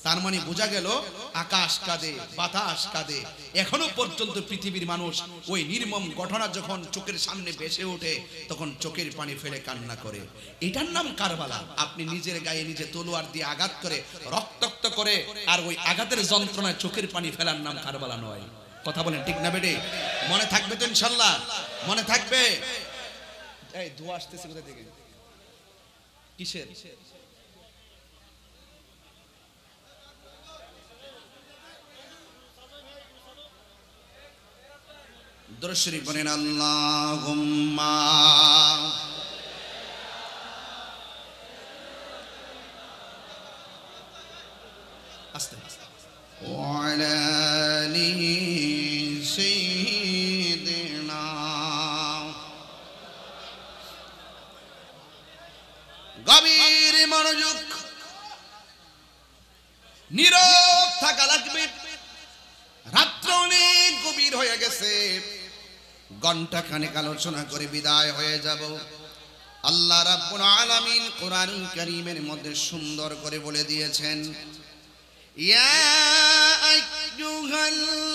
তার মানে বোঝা গেল আকাশ কাঁদে, বাতাস কাঁদে। এখনো পর্যন্ত পৃথিবীর মানুষ ওই নির্মম ঘটনা যখন চোখের সামনে ভেসে ওঠে, তখন চোখের পানি ফেলে কান্না করে। এটার নাম কারবালা। আপনি নিজের গায়ে নিজে তলোয়ার দিয়ে আঘাত করে রক্তাক্ত করে আর ওই আঘাতের যন্ত্রণায় চোখের পানি ফেলার নাম কারবালা নয়। কথা বলেন ঠিক না বেটে? মনে থাকবে তো ইনশাআল্লাহ? মনে থাকবে? এই ধোঁয়া আসতেছে কোথা থেকে? কিসের? দরুদ শরীফ পড়েন। আল্লাহুম্মা আস্তে আস্তে ওয়া আলা আলি সাইয়্যিদিনা। গভীর মনোযোগ, নীরব থাকা লাগবে। রাত্র অনেক গভীর হয়ে গেছে, ঘন্টা খানেক আলোচনা করে বিদায় হয়ে যাব। আল্লাহ রাব্বুল আলামিন কোরআনুল কারীমের মধ্যে সুন্দর করে বলে দিয়েছেন, ইয়া আইয়ুহাল্লাযীনা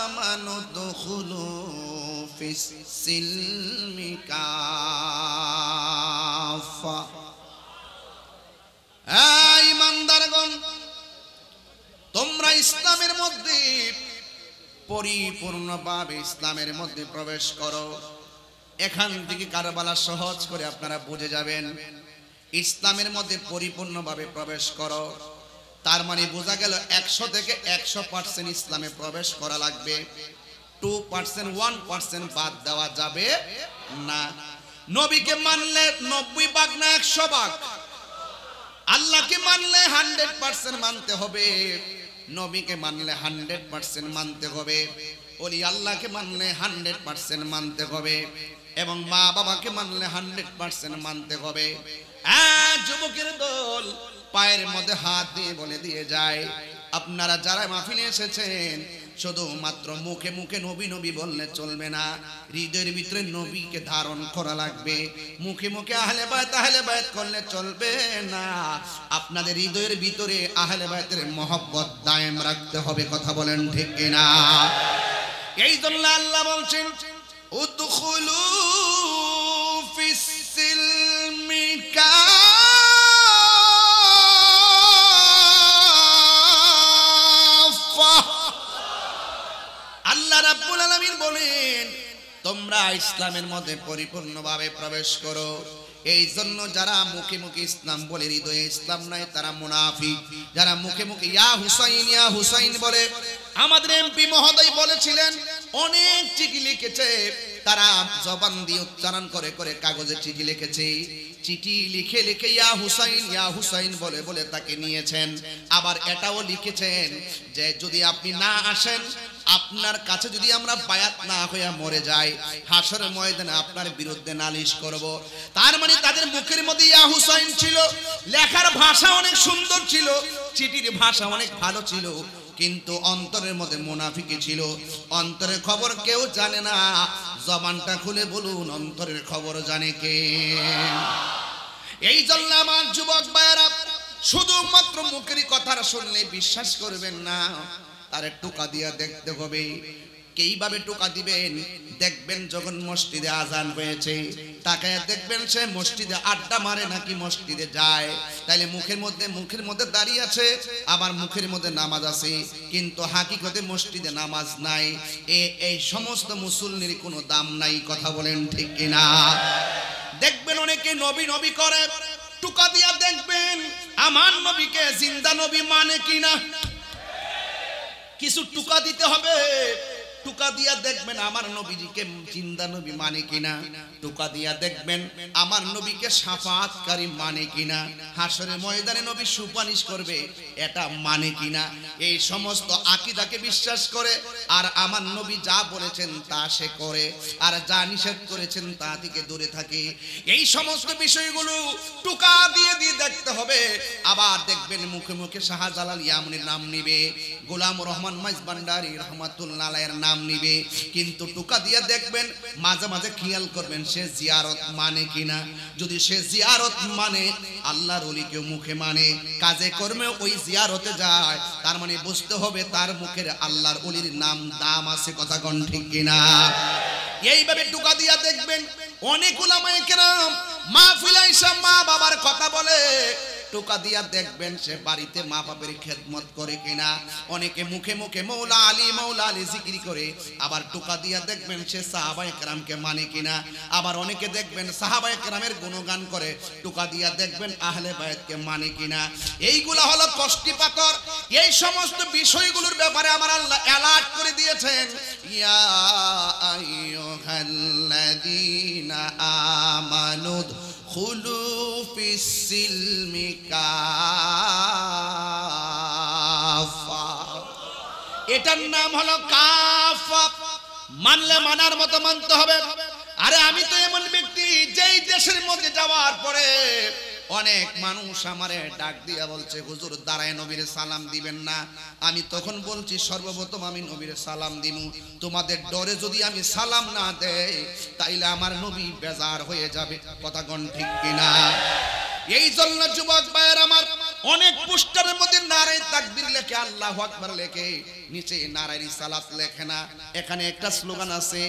আমানু দুখুলু ফিস সিলমি কাফা। এই ইমানদারগণ, তোমরা ইসলামের মধ্যে পরিপূর্ণভাবে ইসলামের মধ্যে প্রবেশ করো। এখান থেকে কারবালা সহজ করে আপনারা বুঝে যাবেন। ইসলামের মধ্যে পরিপূর্ণভাবে প্রবেশ করো, তার মানে বোঝা গেল 100 থেকে 100% ইসলামে প্রবেশ করা লাগবে। 2% 1% বাদ দেওয়া যাবে না। নবীকে মানলে 90 ভাগ না 100 ভাগ। আল্লাহকে মানলে 100% মানতে হবে। নবীকে মানলে 100% মানতে হবে। ওলি আল্লাহকে মানলে 100% মানতে হবে। এবং মা বাবাকে মানলে 100% মানতে হবে। যুবকের দল পায়ের মধ্যে হাত দিয়ে বলে দিয়ে যায়, আপনারা যারা মাহফিলে এসেছেন শুধুমাত্র মুখে মুখে নবী নবী বললে চলবে না, হৃদয়ের ভিতরে নবীকে ধারণ করা লাগবে। মুখে মুখে আহলে বায়াত করলে চলবে না, আপনাদের হৃদয়ের ভিতরে আহলে বায়াতের মহব্বত দায়েম রাখতে হবে। কথা বলেন ঠিক কিনা? এই জন্য আল্লাহ বলছেন উদখুলু ফিস সিলমি কাফা। আল্লাহ রাব্বুল আলামিন বলেন তোমরা ইসলামের মধ্যে পরিপূর্ণভাবে প্রবেশ করো। এই জন্য যারা মুখে মুখে ইসলাম বলে হৃদয়ে ইসলাম নাই তারা মুনাফিক। যারা মুখে মুখে ইয়া হুসাইন বলে, আমাদের এমপি মহোদয় বলেছিলেন অনেক চিঠি লিখেছে, তারা জবান দিয়ে উচ্চারণ করে করে কাগজে চিঠি লিখেছে। চিঠি লিখে লিখে ইয়া হুসাইন বলে বলে তাকে নিয়েছেন। আবার এটাও লিখেছেন যে যদি আপনি না আসেন, আপনার কাছে যদি আমরা বায়াত না হয়ে মরে যাই, হাসরের ময়দানে আপনার বিরুদ্ধে নালিশ করব। তার মানে তাদের মুখের মধ্যে ইয়া হুসাইন ছিল, লেখার ভাষা অনেক সুন্দর ছিল, চিঠির ভাষা অনেক ভালো ছিল, কিন্তু অন্তরের মধ্যে মুনাফিকি ছিল। অন্তরের খবর কেউ জানে না। জবানটা খুলে বলুন অন্তরের খবর জানে কে? এই জন্য আমার যুবক ভাইয়েরা, শুধুমাত্র মুখের কথা শুনলে বিশ্বাস করবেন না, তারে টোকা দিয়া দেখতে হবে। কিভাবে টোকা দিবেন? দেখবেন যখন মসজিদে আজান হয়েছে, তাকায় দেখবেন সে মসজিদে আড্ডা মারে নাকি মসজিদে যায়। তাইলে মুখের মধ্যে দাঁড়িয়ে আছে, আবার মুখের মধ্যে নামাজ আছে, কিন্তু হাকিকতে মসজিদে নামাজ নাই। এই সমস্ত মুসল্লির কোনো দাম নাই। কথা বলেন ঠিক কিনা? দেখবেন অনেকে নবী নবী করে, টোকা দিয়া দেখবেন আমার নবীকে জিন্দা নবী মানে কিনা। কিছু টোকা দিতে হবে। টোকা দিয়া দেখবেন আমার নবীজিকে জিন্দা নবী মানে কিনা। টোকা দিয়া দেখবেন আমার নবীকে শাফাআতকারী মানে কিনা। হাসরের ময়দানে নবী সুপারিশ করবে, এটা মানে কিনা। এই সমস্ত আকীদাকে বিশ্বাস করে, আর আমার নবী যা বলেছেন তা সে করে, আর যা নিষেধ করেছেন তা থেকে দূরে থাকে। এই সমস্ত বিষয়গুলো টোকা দিয়ে দিয়ে দেখতে হবে। আবার দেখবেন মুখে মুখে শাহজালাল ইয়ামানির নাম নিবে, গোলাম রহমান মাইজভান্ডারী রহমাতুল্লাহ আলাইহির নাম নিবে, কিন্তু টোকা দিয়ে দেখবেন মাঝে মাঝে খেয়াল করবেন সে জিয়ারত মানে কিনা। যদি সে জিয়ারত মানে, আল্লাহর ওলিকে মুখে মানে, কাজে কর্মে ওই জিয়ারতে যায়, তার মানে বুঝতে হবে তার মুখের আল্লাহর ওলির নাম দাম আছে। কথা কোন ঠিক কিনা? এইভাবে টোকা দিয়া দেখবেন অনেক উলামায়ে কেরাম মাহফিলে এসে মা বাবার কথা বলে, টোকা দিয়া দেখবেন সে বাড়িতে মা বাবার খেদমত করে কিনা। অনেকে মুখে মুখে মৌলা আলী জিকির করে, আবার টোকা দিয়া দেখবেন সে সাহাবায়ে কেরামকে মানে কিনা। আবার অনেকে দেখবেন সাহাবায়ে কেরামের গুণগান করে, টোকা দিয়া দেখবেন আহলে বায়াতকে মানে কিনা। এইগুলা হলো কষ্টিপাকর। এই সমস্ত বিষয়গুলোর ব্যাপারে আমার আল্লাহ অ্যালার্ট করে দিয়েছেন, ইয়া আইয়ুহাল্লাযীনা আমানু খুলু ফিস সিলমি কাফা। এটার নাম হলো কাফা। মানলে মানার মতো মানতে হবে। আরে আমি তো এমন ব্যক্তি যেই দেশের মধ্যে যাওয়ার পরে অনেক মানুষ আমারে ডাক দিয়া বলছে, হুজুর দাঁড়ায় নবীর সালাম দিবেন না। আমি তখন বলছি সর্বপ্রথম আমি নবীর সালাম দিমু, তোমাদের ডরে যদি আমি সালাম না দেই তাইলে আমার নবী বেজার হয়ে যাবে। কথা কোন ঠিক কিনা? এই জন্য যুবক ভাইয়ের আমার, অনেক পোস্টারের মধ্যে নারে তাকবীর লেখে, আল্লাহু আকবার লেখে, নিচে নারে রিসালাত লেখে না। এখানে একটা স্লোগান আছে,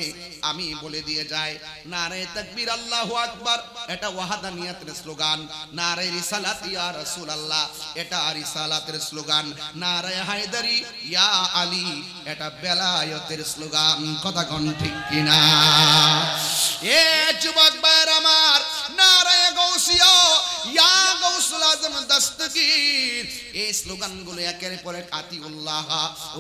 আমি বলে দিয়ে যাই, নারে তাকবীর আল্লাহু আকবার এটা ওয়াহদানিয়াতের স্লোগান, নারে রিসালাত ইয়া রাসূলুল্লাহ এটা রিসালাতের স্লোগান, নারে হায়দারি ইয়া আলী এটা বেলায়েতের স্লোগান। কথা কোন ঠিক কিনা? এ যুবক ভাইয়ের আমার, নারে গাউসিয়া ইয়া গাউসুল আজম দস্তগীর, এই স্লোগানগুলো একের পর এক, আতিউল্লাহ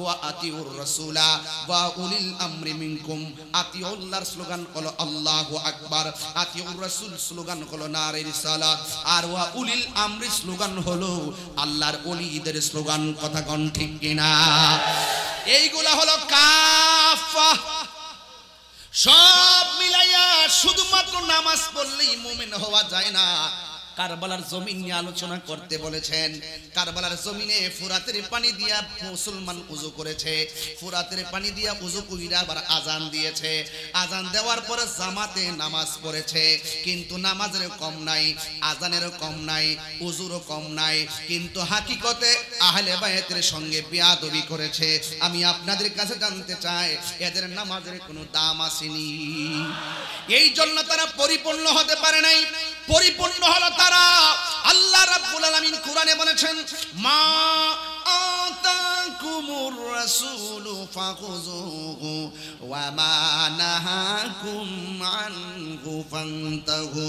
ওয়া আতিউর রাসূলা ওয়া উলিল আমরি মিনকুম। আতিউল্লাহর স্লোগান হলো আল্লাহু আকবার, আতিউর রাসূল স্লোগান হলো নারে রিসালাত, আর ওয়া উলিল আমরি স্লোগান হলো আল্লাহর ওলিদের স্লোগান। কথা কোন ঠিক কিনা? এইগুলা হলো কাফা। সব মিলাইয়া শুধুমাত্র নামাজ পড়লেই মুমিন হওয়া যায় না। কারবালার জমিন নিয়ে আলোচনা করতে বলেছেন। কারবালার জমিনে ফুরাতের পানি দিয়া মুসলমান উযু করেছে, ফুরাতের পানি দিয়া উযু কইরা আবার আজান দিয়েছে, আজান দেওয়ার পরে জামাতে নামাজ পড়েছে, কিন্তু নামাজের কম নাই, আজানের কম নাই, উযুরও কম নাই, কিন্তু হাকিকতে আহলে বায়াতের সঙ্গে বেয়াদবি করেছে। আমি আপনাদের কাছে জানতে চাই এদের নামাজের কোনো দাম আসেনি, এই জন্য তারা পরিপূর্ণ হতে পারে নাই। পরিপূর্ণ হলো তারা। আল্লাহ রাব্বুল আলামিন কোরআনে বলেছেন, মা আতাকুমুর রাসূলু ফাখুযুহু ওয়া মা নাহাকুম আনহু ফান্তাহু।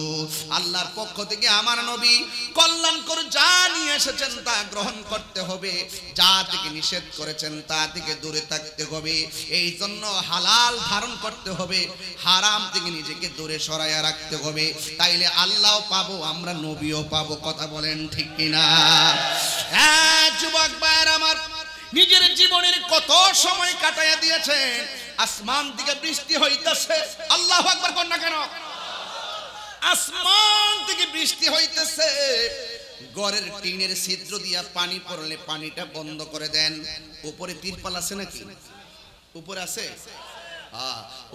আল্লাহর পক্ষ থেকে আমার নবী কল্যাণকর যা নিয়ে এসেছেন তা গ্রহণ করতে হবে, যা থেকে নিষেধ করেছেন তা থেকে দূরে থাকতে হবে। এই জন্য হালাল ধারণ করতে হবে, হারাম থেকে নিজেকে দূরে সরাইয়া রাখতে হবে। তাইলে আল্লাহও পাবো, আমরা নবীও পাবো। কথা বলেন ঠিক কিনা? হ্যাঁ যুবক ভাইরা আমার, নিজের জীবনের কত সময় কাটাইয়া দিয়েছেন, আসমান থেকে বৃষ্টি হইতেছে, আল্লাহু আকবার কোন না কেন, আসমান থেকে বৃষ্টি হইতেছে, ঘরের টিনের ছিদ্র দিয়া পানি পড়লে পানিটা বন্ধ করে দেন। উপরে তিরপাল আছে নাকি? উপরে আছে?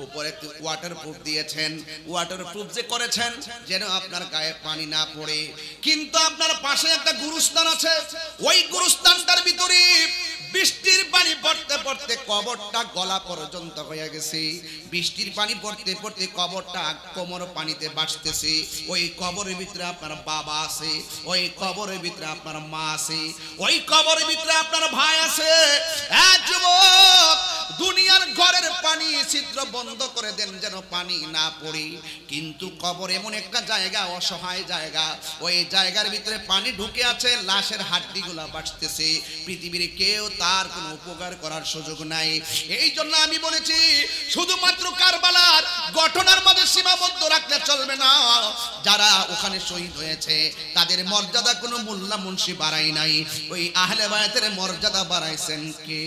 উপরে ওয়াটারপ্রুফ দিয়েছেন। ওয়াটারপ্রুফ যে করেছেন যেন আপনার গায়ে পানি না পড়ে, কিন্তু আপনার পাশে একটা গুরুস্থান আছে, ওই গুরুস্থানটার ভিতরে বৃষ্টির পানি পড়তে পড়তে কবরটা গলা পর্যন্ত হয়ে গেছে। বৃষ্টির পানি পড়তে পড়তে কবরটা কোমর পানিতে ভাসতেছে। ওই কবরের ভিতরে আপনার বাবা আছে, ওই কবরের ভিতরে আপনার মা আছে, ওই কবরের ভিতরে আপনার ভাই আছে। যুবক, দুনিয়ার ঘরের পানি ছিদ্র বন্ধ করে দেন যেন পানি না পড়ে, কিন্তু কবর এমন একটা জায়গা, অসহায় জায়গা, ওই জায়গার ভিতরে পানি ঢুকে আছে, লাশের হাড্ডিগুলা বাঁচতেছে, পৃথিবীর কেউ তার কোনো উপকার করার সুযোগ নাই। এই জন্য আমি বলেছি শুধুমাত্র কারবালার ঘটনার মাঝে সীমাবদ্ধ রাখলে চলবে না। যারা ওখানে শহীদ হয়েছে তাদের মর্যাদা কোনো মোল্লা মুন্সি বাড়াই নাই, ওই আহলে বায়াতের মর্যাদা বাড়াইছেন কে?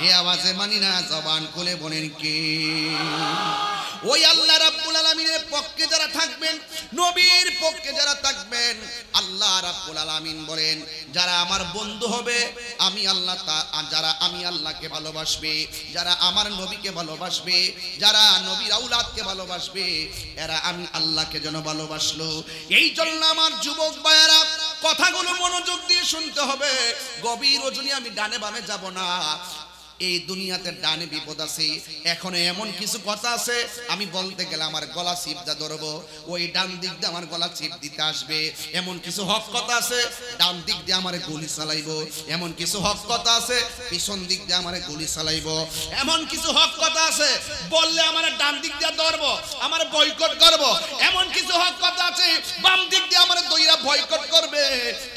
এই আওয়াজে মানি না, জবান খুলে বলেন কে? ওই আল্লাহ রাব্বুল আলামিনের পক্ষে যারা থাকবেন, নবীর পক্ষে যারা থাকবেন, আল্লাহ রাব্বুল আলামিন বলেন যারা আমার বন্ধু হবে আমি আল্লাহ, যারা আমি আল্লাহকে ভালোবাসবে, যারা আমার নবীকে ভালোবাসবে, যারা নবীর আওলাদকে ভালোবাসবে, এরা আমি আল্লাহকে যেন ভালোবাসলো। এই জন্য আমার যুবক ভাইয়েরা কথাগুলো মনোযোগ দিয়ে শুনতে হবে। গভীর রজনী আমি ডানে বামে যাব না। এই দুনিয়াতে ডানে বিপদ আছে। এখন এমন কিছু কথা আছে আমি বলতে গেলে আমার গলা চিপদা ধরবো, ওই ডান দিক দিয়ে আমার গলা চিপ দিতে আসবে। এমন কিছু হক কথা আছে ডান দিক দিয়ে আমারে গুলি চালাইবো, এমন কিছু হক কথা আছে পিছন দিক দিয়ে আমারে গুলি চালাইবো, এমন কিছু হক কথা আছে বললে আমারে ডান দিক দিয়ে ধরবো, আমার বয়কট করবো, এমন কিছু হক কথা আছে বাম দিক দিয়ে আমারে দইরা বয়কট করবে।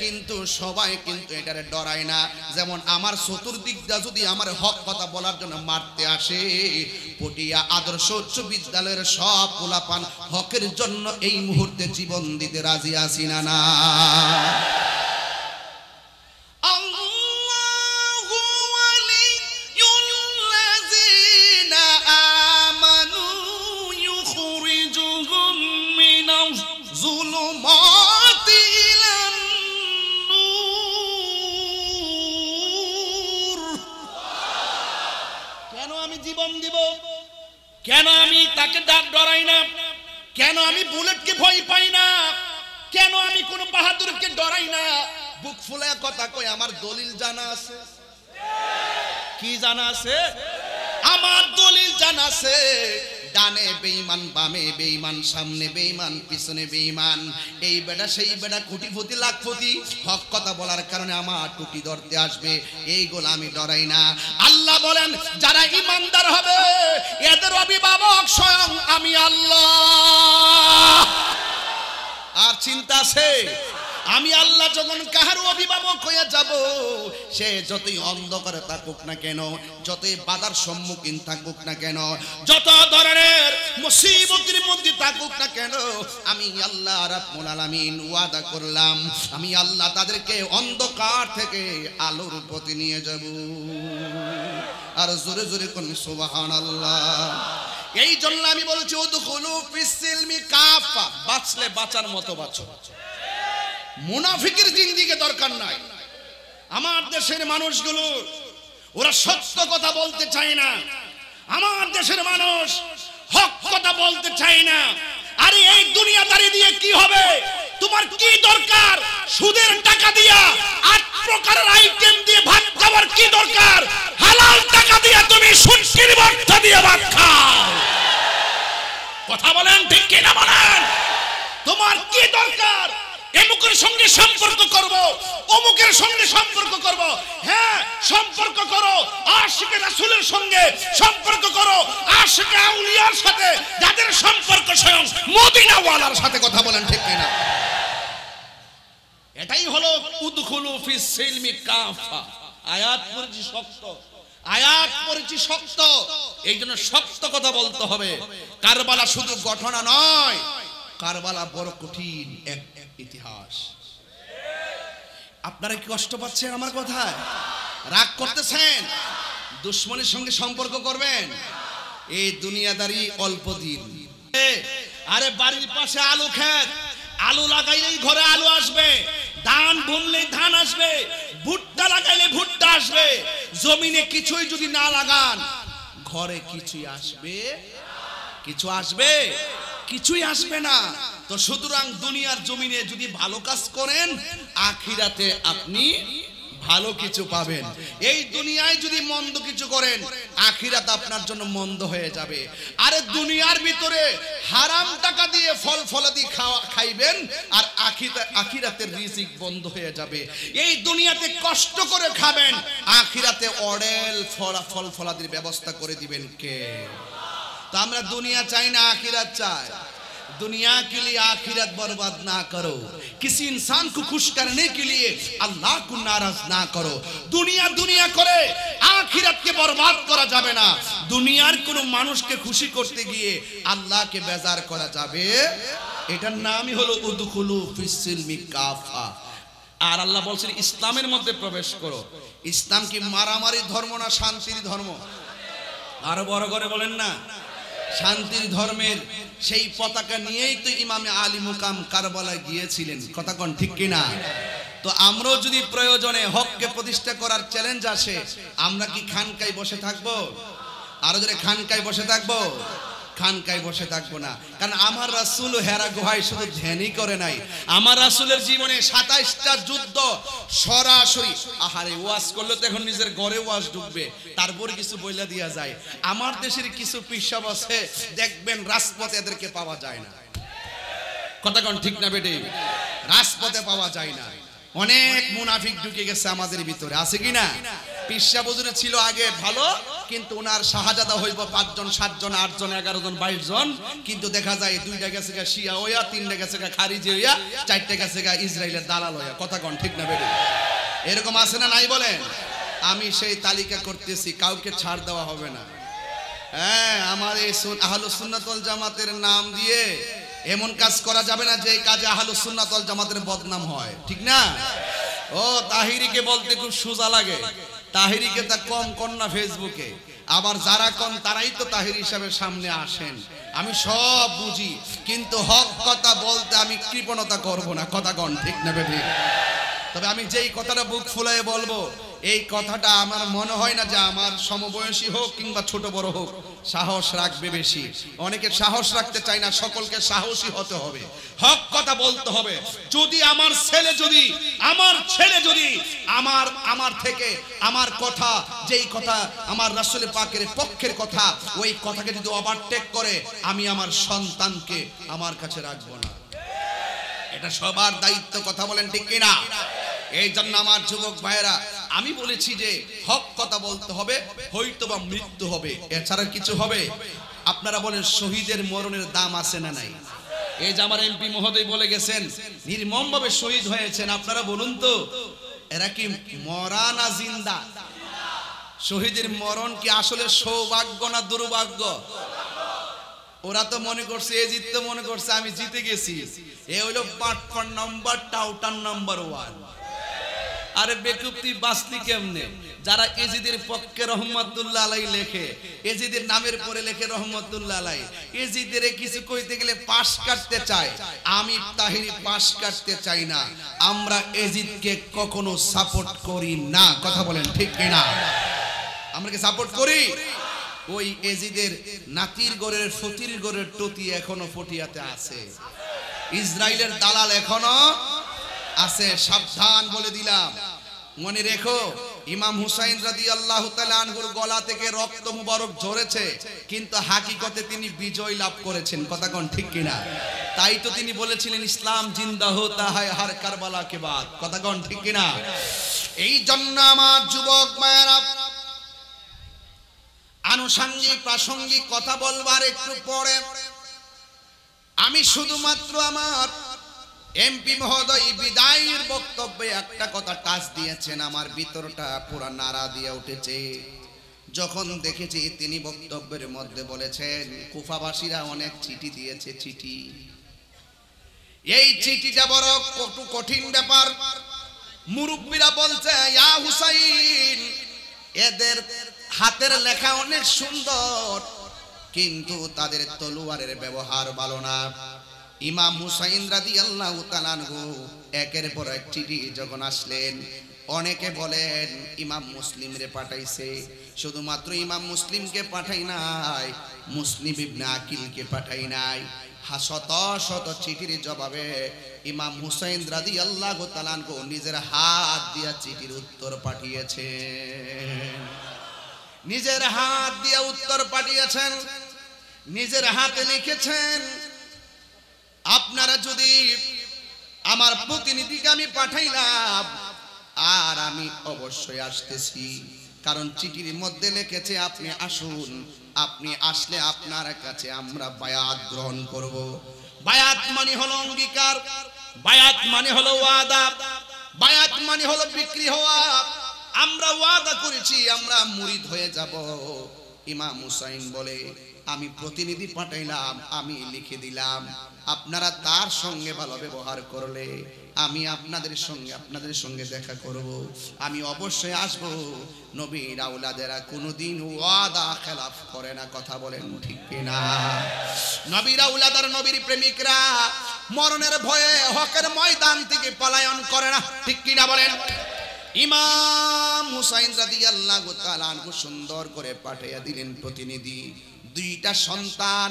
কিন্তু সবাই কিন্তু এটারে ডরায় না। যেমন আমার চতুর্দিক দিয়ে যদি আমার হক কথা বলার জন্য মারতে আসে, পটিয়া আদর্শ উচ্চ বিদ্যালয়ের সব পোলাপান হকের জন্য এই মুহূর্তে জীবন দিতে রাজি আছি না? না কেন আমি তাকে ডরাই না? কেন আমি বুলেটকে ভয় পাই না? কেন আমি কোন বাহাদুরকে ডরাই না? বুক ফুলে কথা কই, আমার দলিল জানা আছে। কি জানা আছে? আমার দলিল জানা আছে। ডানে বেঈমান, বামে বেঈমান, সামনে বেঈমান, পিছনে বেঈমান, এই বেটা সেই বেটা, কোটিপতি লাখপতি, হক কথা বলার কারণে আমার টুটি ধরতে আসবে, এইগুলো আমি ডরাই না। আল্লাহ বলেন যারা ঈমানদার হবে এদের অভিভাবক স্বয়ং আমি আল্লাহ। আর চিন্তা আছে? আমি আল্লাহ যখন কাহারও অভিভাবক হয়ে যাব, সে যতই অন্ধকারে থাকুক না কেন, যতই বাধার সম্মুখীন থাকুক না কেন, যত ধরনের মুসিবতের মধ্যে থাকুক না কেন, আমি আল্লাহ রাব্বুল আলামিন ওয়াদা করলাম আমি আল্লাহ তাদেরকে অন্ধকার থেকে আলোর পথে নিয়ে যাব। আর জোরে জোরে কোন সুবহানাল্লাহ। এই জন্য আমি বলছি উদখুলু ফিস সিলমি কাফা, বাঁচলে বাঁচার মতো বাঁচো, মুনাফিকের জিন্দিগি দরকার নাই। আমার দেশের মানুষগুলো ওরা সত্য কথা বলতে চায় না, আমার দেশের মানুষ হক কথা বলতে চায় না। আরে এই দুনিয়াদারি দিয়ে কি হবে? তোমার কি দরকার সুদের টাকা দিয়া 8 প্রকারের আইটেম দিয়ে ভাত খাবার? কি দরকার হালাল টাকা দিয়ে তুমি শুটকির ভর্তা দিয়ে ভাত খাও? কথা বলেন ঠিক কি না বলেন? তোমার কি দরকার এমুকের সঙ্গে সম্পর্ক করব, অমুকের সঙ্গে সম্পর্ক করব? হ্যাঁ, সম্পর্ক করো আশিকে রাসূলের সঙ্গে, সম্পর্ক করো আশিকে আউলিয়ার সাথে, যাদের সম্পর্ক স্বয়ং মদিনাওয়ালার সাথে। কথা বলেন ঠিক কিনা? এটাই হলো উদখুলু ফিস সিলমি কাফা। আয়াত পড়ছি শক্ত, আয়াত পড়ছি শক্ত, এই জন্য শক্ত কথা বলতে হবে। কারবালা শুধু ঘটনা নয়, কারবালা বড় কঠিন এক ইতিহাস। আপনারা কি কষ্ট পাচ্ছেন আমার কথায়? রাগ করতেছেন? দুশ্মনের সঙ্গে সম্পর্ক করবেন? এই দুনিয়াদারি অল্প দিন। আরে বাড়ির পাশে আলু ক্ষেত, আলু লাগাইলেই ঘরে আলু আসবে, ধান বুনলেই ধান আসবে, ভুট্টা লাগাইলে ভুট্টা আসবে। জমিনে কিছুই যদি না লাগান ঘরে কিছুই আসবে? কিছু আসবে? কিছুই আসবে না। তো সুতরাং দুনিয়ার জমিনে যদি ভালো কাজ করেন, আখিরাতে আপনি ভালো কিছু পাবেন। এই দুনিয়ায় যদি মন্দ কিছু করেন, আখিরাত আপনার জন্য মন্দ হয়ে যাবে। আরে দুনিয়ার ভিতরে হারাম টাকা দিয়ে ফল ফলাদি খাইবেন, আর আখিরাতের রিজিক বন্ধ হয়ে যাবে। এই দুনিয়াতে কষ্ট করে খাবেন, আখিরাতে অডেল ফল ফলাদির ব্যবস্থা করে দিবেন কে? तो আমরা दुनिया চাই না, आखिरत চাই। दुनिया के लिए आखिरत बर्बाद ना करो, किसी इंसान को खुश करने के लिए अल्लाह को नाराज ना करो। दुनिया दुनिया करे आखिरत के बर्बाद करा जाबे ना। दुनियार कोनो मानुष के खुशी करते गिये अल्लाह के बेजार करा जाबे, एटार नामই হলো উদখুলু ফিস সিলমি কাফা। আর আল্লাহ বলছেন ইসলামের মধ্যে প্রবেশ করো। ইসলাম কি মারামারি ধর্ম না শান্তির ধর্ম? আরো বড় করে বলেন না, শান্তির ধর্মের সেই পতাকা নিয়েই তো ইমামে আলী মুকাম কারবালায় গিয়েছিলেন। কথা কোন ঠিক কিনা? তো আমরাও যদি প্রয়োজনে হককে প্রতিষ্ঠা করার চ্যালেঞ্জ আসে, আমরা কি খানকায় বসে থাকবো? আরো জোরে খানকায় বসে থাকবো? খানকায় বসে থাকবো না। কারণ আমার রাসূল হেরা গুহায় শুধু ধ্যানই করে নাই, আমার রাসূলের জীবনে 27টা যুদ্ধ সরাসরি। আহারে ওয়াজ করলে তো এখন নিজের ঘরে ওয়াজ ঢুকবে, তারপর কিছু বইলা দিয়া যায়। আমার দেশের কিছু পিসাব আছে, দেখবেন রাজপথে এদেরকে পাওয়া যায় না। কথা কোন ঠিক না বেটে? রাজপথে পাওয়া যায় না। অনেক মুনাফিক ঢুকে গেছে আমাদের ভিতরে, আছে কি না? পিসা বুজুরে ছিল আগে ভালো, কিন্তু ওনার শাহজাদা হইব 5 জন 7 জন 8 জন 11 জন 22 জন, কিন্তু দেখা যায় 2টা গেছে গা শিয়া হইয়া, 3টা গেছে গা খারিজি হইয়া, 4টা গেছে গা ইসরায়েলের দালাল হইয়া। কথা কোন ঠিক না বেটে? এরকম আছে না নাই বলেন? আমি সেই তালিকা করতেছি, কাউকে ছাড় দেওয়া হবে না। হ্যাঁ, আমার এই আহলুস সুন্নাত ওয়াল জামাতের নাম দিয়ে এমন কাজ করা যাবে না যে কাজে আহলুস সুন্নাত ওয়াল জামাতের বদনাম হয়, ঠিক না? ও তাহিরিকে বলতে খুব সোজা লাগে, তাহিরিকে তা কম কর না ফেসবুকে, আবার যারা কম তারাই তো তাহির হিসাবে সামনে আসেন। আমি সব বুঝি, কিন্তু হক কথা বলতে আমি কৃপণতা করব না। কথা কোন ঠিক না বেঠিক? তবে আমি যেই কথাটা বুক ফুলায়ে বলবো, এই কথাটা আমার মনে হয় না যে আমার সমবয়সী হোক কিংবা ছোট বড় হোক সাহস রাখবে বেশি। অনেকে সাহস রাখতে চায় না, সকলকে সাহসী হতে হবে, হক কথা বলতে হবে। যদি আমার ছেলে যদি আমার থেকে আমার কথা, যেই কথা আমার রাসূল পাকের পক্ষের কথা, ওই কথাকে যদি ওভারটেক করে, আমি আমার সন্তানকে আমার কাছে রাখবো না। এটা সবার দায়িত্ব। কথা বলেন ঠিক কিনা? এই জন্য আমার যুবক ভাইরা, আমি বলেছি যে হক কথা বলতে হবে, হয়তো বা মৃত্যু হবে, এছাড়া কিছু হবে? আপনারা বলেন শহীদের মরণের দাম আছে না নাই? এই যে আমার এমপি মহোদয় বলে গেছেন নির্মমভাবে শহীদ হয়েছেন, আপনারা বলুন তো এরা কি মরা না জিন্দা? শহীদের মরণ কি আসলে সৌভাগ্য না দুর্ভাগ্য? ওরা তো মনে করছে, এ জিততে মনে করছে আমি জিতে গেছি। এ হইলো পাটপার নাম্বার, টাউটার নাম্বার 1। আরে বেকুব তুই বাঁচলি কেমনে? যারা এজিদের পক্ষে রহমতুল্লাহ আলাই লেখে, এজিদের নামের পরে লেখে রহমতুল্লাহ আলাই, এজিদের কিছু কইতে গেলে পাশ কাটতে চায়। আমি তাহিরি পাশ কাটতে চাই না। আমরা এজিদকে কখনো সাপোর্ট করি না। কথা বলেন ঠিক কিনা? আমরা কি সাপোর্ট করি? ওই এজিদের নাতির গড়ের ফতির গড়ের টতি এখনো ফটিয়াতে আছে, ইসরায়েলের দালাল এখনো আছে। সাবধান বলে দিলাম, মনে রেখো ইমাম হুসাইন রাদিয়াল্লাহু তাআলা আনহুর গলা থেকে রক্ত মুবারক ঝরেছে, কিন্তু হাকিকতে তিনি বিজয় লাভ করেছেন। কথা কোন ঠিক কিনা? তাই তো তিনি বলেছিলেন ইসলাম জিন্দা হোতা হয় হর কারবালা কে বাদ। কথা কোন ঠিক কিনা? এই জন্য আমার যুবক মায়েরা, আনুষঙ্গিক প্রাসঙ্গিক কথা বলবার একটু পরে আমি শুধুমাত্র আমার এমপি মহোদয় বিদায়ের বক্তব্যে একটা কথা টাচ দিয়েছেন, আমার ভিতরটা পুরা নাড়া দিয়ে উঠেছে যখন দেখেছি তিনি বক্তব্যের মধ্যে বলেছেন কুফাবাসীরা অনেক চিঠি দিয়েছে। চিঠি, এই চিঠিটা বড় কঠিন ব্যাপার। মুরব্বীরা বলছে ইয়া হুসাইন, এদের হাতের লেখা অনেক সুন্দর, কিন্তু তাদের তলোয়ারের ব্যবহার ভালো না। ইমাম হুসাইন রাদিয়াল্লাহু তাআলা আনহু একের পর এক চিঠি যখন আসলেন, অনেকে বলেন ইমাম মুসলিমরে পাঠাইছে। শুধুমাত্র ইমাম মুসলিমকে পাঠাই নাই, মুসলিম ইবনে আকিলকে পাঠাই নাই। শত শত চিঠির জবাবে ইমাম হুসাইন রাদিয়াল্লাহু তাআলা আনহু নিজের হাত দিয়ে চিঠির উত্তর পাঠিয়েছেন। নিজের হাত দিয়ে উত্তর পাঠিয়েছেন, নিজের হাতে লিখেছেন আপনারা যদি আমার প্রতিনিধিকে আমি পাঠাইলাম, আর আমি অবশ্যই আসতেছি, কারণ চিঠির মধ্যে লিখেছে আপনি আসুন, আপনি আসলে আপনার কাছে আমরা বায়াত গ্রহণ করব। বায়াত মানে হলো অঙ্গীকার, বায়াত মানে হলো ওয়াদা, বায়াত মানে হলো বিক্রি হওয়া। আমরা ওয়াদা করেছি আমরা মুরিদ হয়ে যাব। ইমাম হুসাইন বলে আমি প্রতিনিধি পাঠাইলাম, আমি লিখে দিলাম, আপনারা তার সঙ্গে ভালো ব্যবহার করলে আমি আপনাদের সঙ্গে দেখা করব, আমি অবশ্যই আসব। নবীর আওলাদেরা কোনোদিন ওয়াদা খেলাফ করে না। কথা বলেন ঠিক কিনা? নবীর আওলাদ আর নবীর প্রেমিকরা মরণের ভয়ে হকের ময়দান থেকে পলায়ন করে না। ঠিক কিনা বলেন? ইমাম হুসাইন রাদিয়াল্লাহু তাআলা আনহু সুন্দর করে পাঠিয়ে দিলেন প্রতিনিধি। দুইটা সন্তান,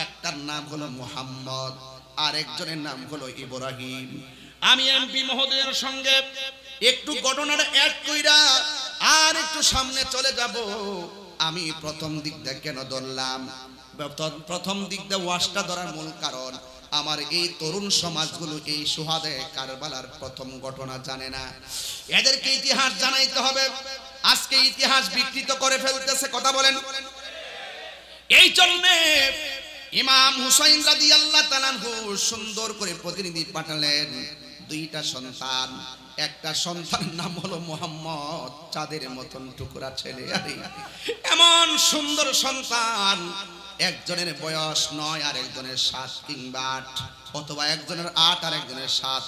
একটার নাম হলো মুহাম্মদ, আর একজনের নাম হলো ইব্রাহিম। আমি এমপি মহোদয়ের সঙ্গে একটু ঘটনাটা অ্যাড কইরা আর একটু সামনে চলে যাব। আমি প্রথম দিকটা কেন ধরলাম? প্রথম দিকটা ওয়াজটা ধরার মূল কারণ আমার এই তরুণ সমাজগুলো এই সুহাদে কারবালার প্রথম ঘটনা জানে না। এদেরকে ইতিহাস জানাইতে হবে। আজকে ইতিহাস বিকৃত করে ফেলতেছে। কথা বলেন। এই জন্য ইমাম হুসাইন রাদিয়াল্লাহু তাআলা আনহু সুন্দর করে প্রতিনিধি পাঠালেন। দুইটা সন্তান, একটা সন্তানের নাম হলো মুহাম্মদ, চাঁদের মতন টুকরা ছেলে। আরে এমন সুন্দর সন্তান, একজনের বয়স 9 আর একজনের 7 কিংবা 8, অথবা একজনের 8 আর একজনের 7।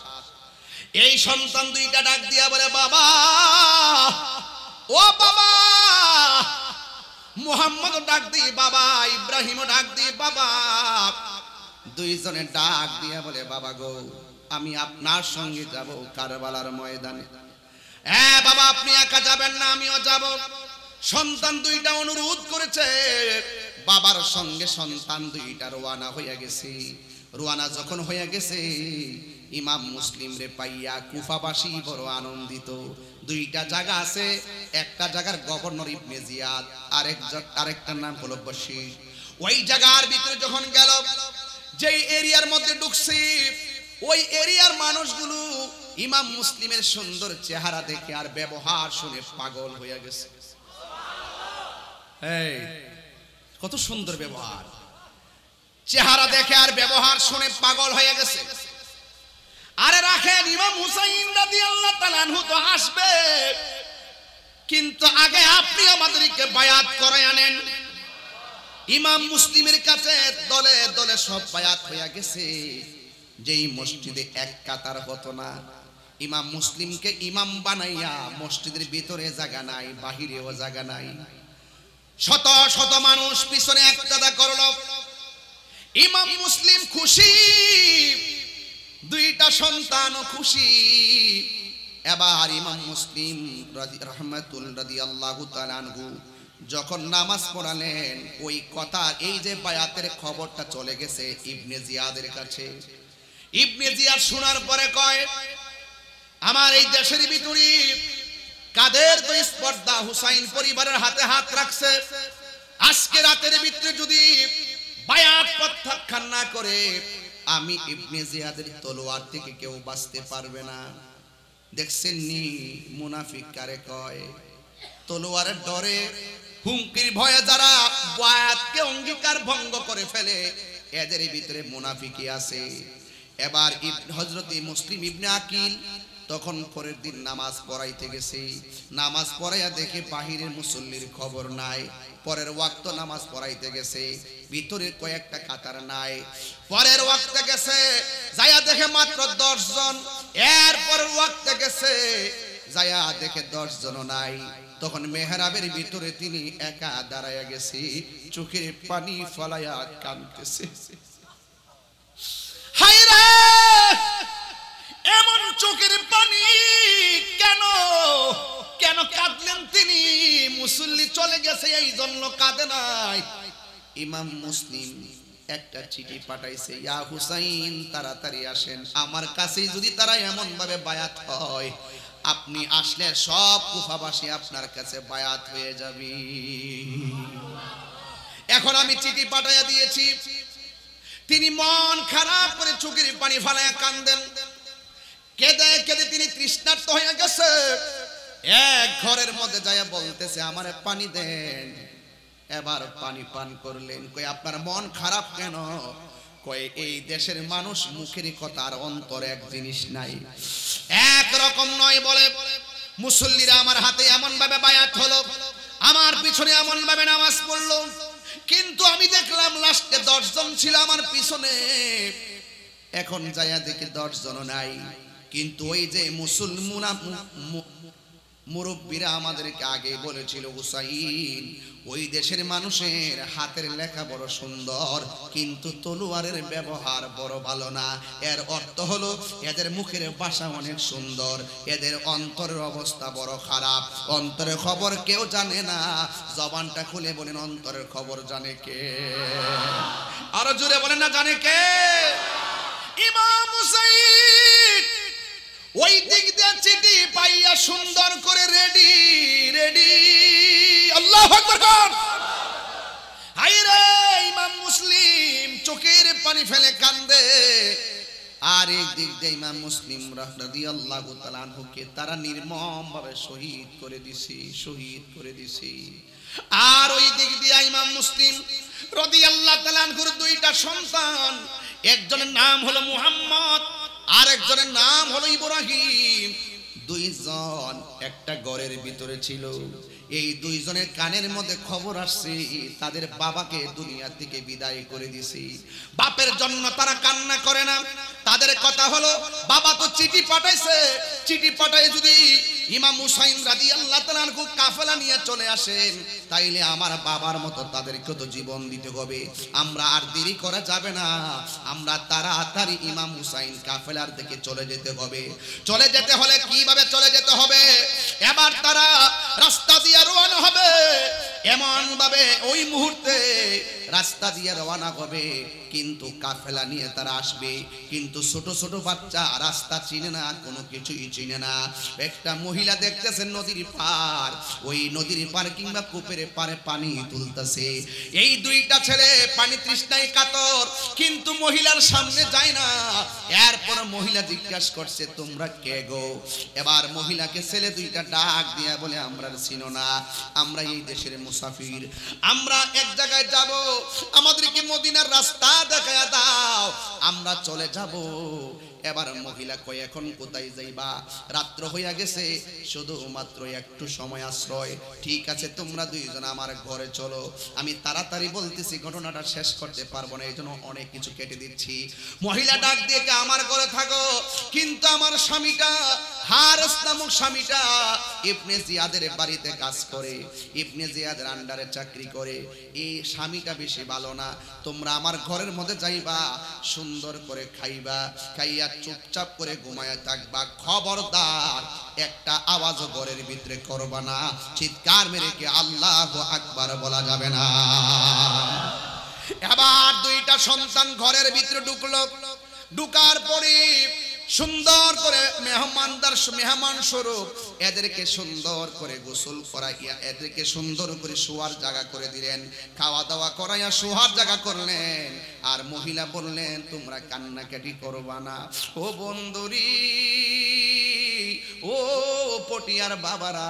এই সন্তান দুইটা ডাক দিয়া বলে বাবা, ও বাবা। মুহাম্মদ ডাক দিয়ে বাবা, ইব্রাহিম ডাক দিয়ে বাবা। দুইজনে ডাক দিয়া বলে বাবা গো, আমি আপনার সঙ্গে যাব কারবালার ময়দানে। হ্যাঁ বাবা, আপনি একা যাবেন না, আমিও যাব। সন্তান দুইটা অনুরোধ করেছে। বাবার সঙ্গে সন্তান দুইটা রওনা হয়ে গেছে। রওনা যখন হয়ে গেছে, ইমাম মুসলিম রে পাইয়া কুফাবাসী বড় আনন্দিত। দুইটা জায়গা আছে, একটা জায়গার গভর্নর ইবনে জিয়াদ, আরেকটার নাম হলো বশির। ওই জায়গার ভিতরে যখন গেল, যেই এরিয়ার মধ্যে ঢুকছি, ওই এরিয়ার মানুষগুলো ইমাম মুসলিমের সুন্দর চেহারা দেখে আর ব্যবহার শুনে পাগল হয়ে গেছে। এই কত সুন্দর ব্যবহার, চেহারা দেখে আর ব্যবহার শুনে পাগল হয়ে গেছে। আরে রাখেন, ইমাম হুসাইন রাদিয়াল্লাহু তাআলা আনহু তো আসবে, কিন্তু আগে আপনি আমাদেরকে বায়াত করায় আনেন। ইমাম মুসলিমের কাছে দলে দলে সব বায়াত হয়ে গেছে। যেই মসজিদে এক কাতার হতো না, ইমাম মুসলিমকে ইমাম বানাইয়া মসজিদের ভিতরে জায়গা নাই, বাহিরেও জায়গা নাই। শত শত মানুষ পিছনে এককাদা করলো। ইমাম মুসলিম খুশি, দুইটা সন্তানও খুশি। এবার ইমাম মুসলিম রাদিয়াল্লাহু তাআলা আনহু যখন নামাজ পড়ালেন, ওই কথা, এই যে বায়াতের খবরটা চলে গেছে ইবনে জিয়াদের কাছে। ইবনে জিয়াদ শোনার পরে কয়, আমার এই দেশের ভিতরে কাদের তো স্পর্ধা, হুসাইন পরিবারের হাতে হাত রাখছে। আজকে রাতের ভিতরে যদি বায়াত প্রত্যাখ্যান না করে, আমি ইবনে জিয়াদের তলোয়ার থেকে কেউ বাঁচতে পারবে না। দেখছেন নি মুনাফিক কারে কয়? তলোয়ারের ডরে, হুমকির ভয়ে যারা বায়াতকে অঙ্গীকার ভঙ্গ করে ফেলে, এদের ভিতরে মুনাফিকই আছে। এবার হযরত মুসলিম ইবনে আকিল তখন পরের দিন নামাজ পড়াইতে গেছে। নামাজ পড়াইয়া দেখে বাহিরের মুসল্লির খবর নাই। পরের ওয়াক্ত নামাজ পড়াইতে গেছে, ভিতরে কয়েকটা কাতার নাই। পরের ওয়াক্তে গেছে, যায়া দেখে মাত্র 10 জন। এর পরের ওয়াক্তে গেছে, যায়া দেখে 10 জন নাই। তখন মেহরাবের ভিতরে তিনি একা দাঁড়ায়া গেছে, চোখের পানি ফলাইয়া কাঁদতেছে। হায়রে, এমন চোখের পানি কেন? কেন কাঁদলেন তিনি? মুসল্লি চলে গেছে এই জন্য কাঁদে নাই। ইমাম মুসলিম একটা চিঠি পাঠাইছে, ইয়া হুসাইন তাড়াতাড়ি আসেন, আমার কাছেই যদি তারা এমন ভাবে বায়াত হয়, আপনি আসলে সব কুফাবাসী আপনার কাছে বায়াত হয়ে যাবে। এখন আমি চিঠি পাঠাইয়া দিয়েছি। তিনি মন খারাপ করে চোখের পানি ফালাইয়া কান্দেন। কেঁদে কেঁদে তিনি তৃষ্ণার্ত হয়ে গেছে। এক ঘরের মধ্যে যাইয়া বলতেছে, আমারে পানি দেন। এবার পানি পান করলেন। কই, আপনার মন খারাপ কেন? কয়, এই দেশের মানুষ মুখের কথা আর অন্তরে এক জিনিস নাই, এক রকম নয়। বলে, মুসল্লিরা আমার হাতে এমন ভাবে বায়াত হলো, আমার পিছনে এমন ভাবে নামাজ পড়লো, কিন্তু আমি দেখলাম লাস্টে 10 জন ছিল আমার পিছনে। এখন যাইয়া দেখি 10 জন নাই। কিন্তু ওই যে মুরব্বীরা আমাদেরকে আগে বলেছিল, হুসাইন, ওই দেশের মানুষের হাতের লেখা বড় সুন্দর, কিন্তু তলোয়ারের ব্যবহার বড় ভালো না। এর অর্থ হলো এদের মুখের ভাষা অনেক সুন্দর, এদের অন্তরের অবস্থা বড় খারাপ। অন্তরের খবর কেউ জানে না। জবানটা খুলে বলেন, অন্তরের খবর জানে কে? আরো জোরে বলেন না, জানে কে? ইমাম হুসাইন ওই দিক দিয়ে চিঠি পাইয়া সুন্দর করে রেডি রেডি, আল্লাহু আকবার। হায়রে, ইমাম মুসলিম চোখের পানি ফেলে কান্দে। আর এক দিক দিয়ে ইমাম মুসলিম রাদিয়াল্লাহু তাআলা আনহুকে তারা নির্মম ভাবে শহীদ করে দিছে, শহীদ করে দিছে। আর ওই দিক দিয়ে ইমাম মুসলিম রাদিয়াল্লাহু তাআলা আনহুর দুইটা সন্তান, একজনের নাম হলো মুহাম্মদ, আর একজনের নাম হলো ইব্রাহিম। দুইজন একটা ঘরের ভিতরে ছিল। এই দুইজনের কানের মধ্যে খবর আসছে তাদের বাবাকে দুনিয়া থেকে বিদায় করে দিয়েছে। বাপের জন্য তারা কান্না করে না। তাদের কথা হলো, বাবা তো চিঠি পাঠাইছে, চিঠি পাঠায় যদি ইমাম হুসাইন রাদিয়াল্লাহু তাআলা আনহু কাফেলা নিয়ে চলে আসেন, তাইলে আমার বাবার মতো তাদেরকে তো জীবন দিতে হবে। আমরা আর দেরি করা যাবে না, আমরা তাড়াতাড়ি ইমাম হুসাইন কাফেলার দিকে চলে যেতে হবে। চলে যেতে হলে কিভাবে চলে যেতে হবে? এবার তারা রাস্তা দিয়ে রওনা হবে। এমন ভাবে ওই মুহূর্তে রাস্তা দিয়ে রওনা হবে, কিন্তু কাফেলা নিয়ে তারা আসবে। কিন্তু ছোট ছোট বাচ্চা রাস্তা চিনে না, কোনো কিছুই চিনে না। একটা মহিলা দেখতেছেন নদীর পার, ওই নদীর পার কিংবা কূপের পারে পানি তুলতেছে। এই দুইটা ছেলে পানি তৃষ্ণায় কাতর, কিন্তু মহিলার সামনে যায় না। এরপর মহিলা জিজ্ঞাসা করছে, তোমরা কে গো? এবার মহিলাকে ছেলে দুইটা ডাক দিয়া বলে, আমরা চিনো না, আমরা এই দেশের মুসাফির, আমরা এক জায়গায় যাব, আমাদেরকে মদিনার রাস্তা দেখায়া দাও, আমরা চলে যাব। এবার মহিলা কয় এখন কোথায় যাইবা, রাত্র হইয়া গেছে, শুধুমাত্র একটু সময় আশ্রয়, ঠিক আছে তোমরা দুইজন আমার ঘরে চলো, আমি তাড়াতাড়ি বলতেছি ঘটনাটা শেষ করতে পারবো না, এই জন্য অনেক কিছু কেটে দিচ্ছি। মহিলা ডাক দিয়ে আমার ঘরে থাকো, কিন্তু আমার স্বামীটা হারেস নামক স্বামীটা ইবনে জিয়াদের বাড়িতে কাজ করে, ইবনে জিয়াদের আন্ডারে চাকরি করে, এই স্বামীটা বেশি ভালো না, তোমরা আমার ঘরের মধ্যে যাইবা, সুন্দর করে খাইবা, খাইয়া চুপচাপ করে ঘুমায়া থাকবা, খবরদার একটা আওয়াজও ঘরের ভিতরে করবা না, চিৎকার মেরে কি আল্লাহু আকবার বলা যাবে না। এবার দুইটা সন্তান ঘরের ভিতরে ঢুকলো, ঢুকার পরে সুন্দর করে মেহমান স্বরূপ এদেরকে সুন্দর করে গোসল করাইয়া এদেরকে সুন্দর করে শোয়ার জায়গা করে দিলেন, খাওয়া দাওয়া করাইয়া শোয়ার জায়গা করলেন। আর মহিলা বললেন তোমরা কান্নাকাটি করবা না। ও বন্ধুরি, ও পটিয়ার বাবারা,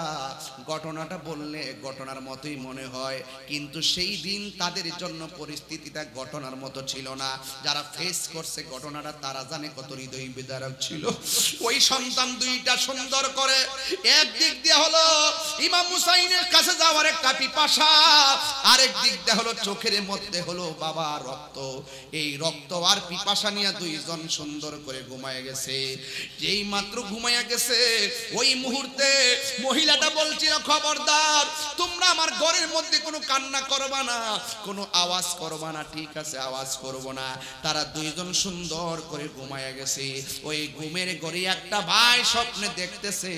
ঘটনাটা বললে ঘটনার মতোই মনে হয়, কিন্তু সেই দিন তাদের জন্য পরিস্থিতিটা ঘটনার মতো ছিল না, যারা ফেস করছে ঘটনাটা তারা জানে কত হৃদয় বিদারক ছিল। ওই সন্তান দুইটা সুন্দর করে, একদিক দিয়ে হলো ইমাম হুসাইনের কাছে যাওয়ার একটা পিপাসা, আরেক দিক দিয়ে হলো চোখের মধ্যে হলো বাবা রক্ত, এই রক্ত আর পিপাসা নিয়ে দুইজন সুন্দর করে ঘুমায় গেছে। যেই মাত্র ঘুমায়া গেছে ওই মুহূর্তে মহিলাটা বলছিল খবরদার তোমরা আমার ঘরের মধ্যে কোনো কান্না করবা না, কোনো আওয়াজ করবা না, ঠিক আছে আওয়াজ করব না। তারা দুইজন সুন্দর করে ঘুমায়া গেছে। ওই ঘুমের ঘরে একটা ভাই স্বপ্নে দেখতেছে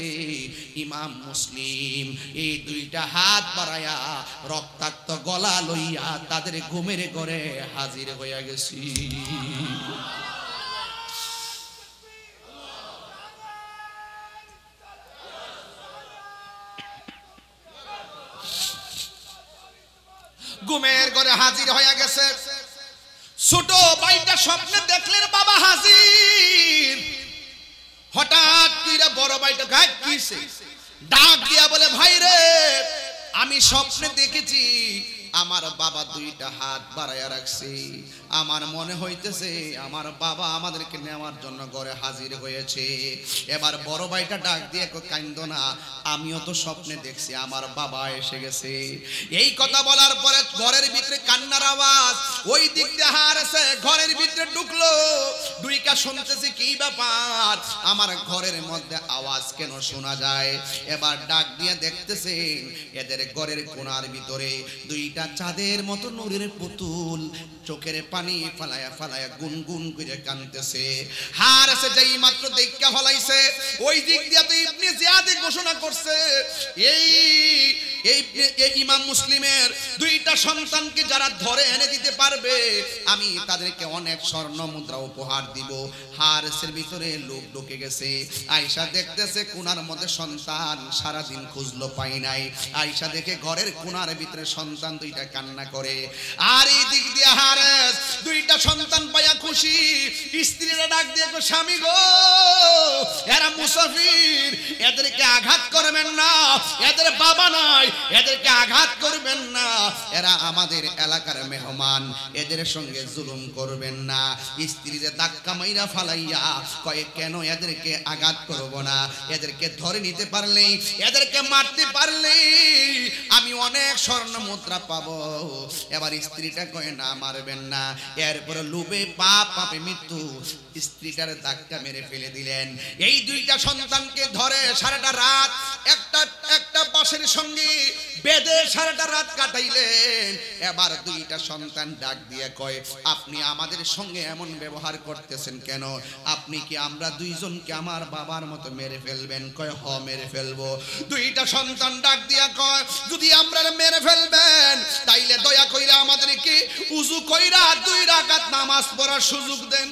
ইমাম মুসলিম এই দুইটা হাত বাড়ায়া রক্তাক্ত গলা লইয়া তাদের ঘুমের ঘরে হাজির হইয়া গেছি। ঘুমের ঘরে হাজির হয়ে গেছে। ছোট ভাইটা স্বপ্নে দেখলেন বাবা হাজির। হঠাৎ করে বড় ভাইটা গায়ে কিসে ডাক দিয়া বলে ভাই রে, আমি স্বপ্নে দেখেছি আমার বাবা দুইটা হাত বাড়াইয়া রাখছে, আমার মনে হইতেছে আমার বাবা আমাদেরকে নেওয়ার জন্য ঘরে হাজির হয়েছে। এবার বড় ভাইটা ডাক দিয়ে কান্দো না, আমিও তো স্বপ্নে দেখছি আমার বাবা এসে গেছে। এই কথা বলার পরে ঘরের ভিতরে কান্নার আওয়াজ, ওই দিক দিয়ে হারছে ঘরের ভিতরে ঢুকলো, দুইটা শুনতেছি কি ব্যাপার, আমার ঘরের মধ্যে আওয়াজ কেন শোনা যায়। এবার ডাক দিয়ে দেখতেছেন এদের ঘরের কোণার ভিতরে দুইটা চাঁদের মতো নূরের পুতুল চোখের পানি ফালায়া ফালায়া গুনগুন করে কাঁদতেছে। হারছে যেই মাত্র দেখা ফলাইছে ওই দিক দিয়ে তো ইবনে জিয়াদ ঘোষণা করছে এই ইমাম মুসলিমের দুইটা সন্তানকে যারা ধরে এনে দিতে পারবে আমি তাদেরকে অনেক স্বর্ণ মুদ্রা উপহার দিব। হারসের ভিতরে লোক ঢুকে গেছে। আয়েশা দেখতেছে কোণার মধ্যে সন্তান, সারাদিন খুঁজলো পাই নাই। আয়েশা দেখে ঘরের কোণার ভিতরে সন্তান দুইটা কান্না করে। আর এই দিক দিয়ে হারেস দুইটা সন্তান পাইয়া খুশি। স্ত্রীরা ডাক দিয়ে স্বামী গো, এরা মুসাফির, এদেরকে আঘাত করবেন না, এদের বাবা নাই, এদেরকে আঘাত করবেন না, এরা আমাদের এলাকার মেহমান, এদের সঙ্গে জুলুম করবেন না। স্ত্রীরা ধাক্কা মাইরা ফালাইয়া কয়ে কেন এদেরকে আঘাত করব না, এদেরকে ধরে নিতে পারলেই, এদেরকে মারতে পারলেই আমি অনেক স্বর্ণ মুদ্রা পাবো। এবার স্ত্রীটা কয়ে না মারবেন না। এরপরে লোভে পাপ, পাপে মৃত্যু, স্ত্রীটার ধাক্কা মেরে ফেলে দিলেন। এই দুইটা সন্তানকে ধরে সারাটা রাত একটা বাঁশের সঙ্গে বেঁধে সারাটা রাত কাটাইলেন। এবার দুইটা সন্তান ডাক দিয়ে কয় আপনি আমাদের সঙ্গে এমন ব্যবহার করতেছেন কেন? আপনি কি আমরা দুইজনকে আমার বাবার মতো মেরে ফেলবেন? কয় হ মেরে ফেলবো। দুইটা সন্তান ডাক দিয়া কয় যদি আমরা মেরে ফেলবেন তাইলে দয়া কইরা আমাদেরকে উযু কইরা 2 রাকাত নামাজ পড়ার সুযোগ দেন।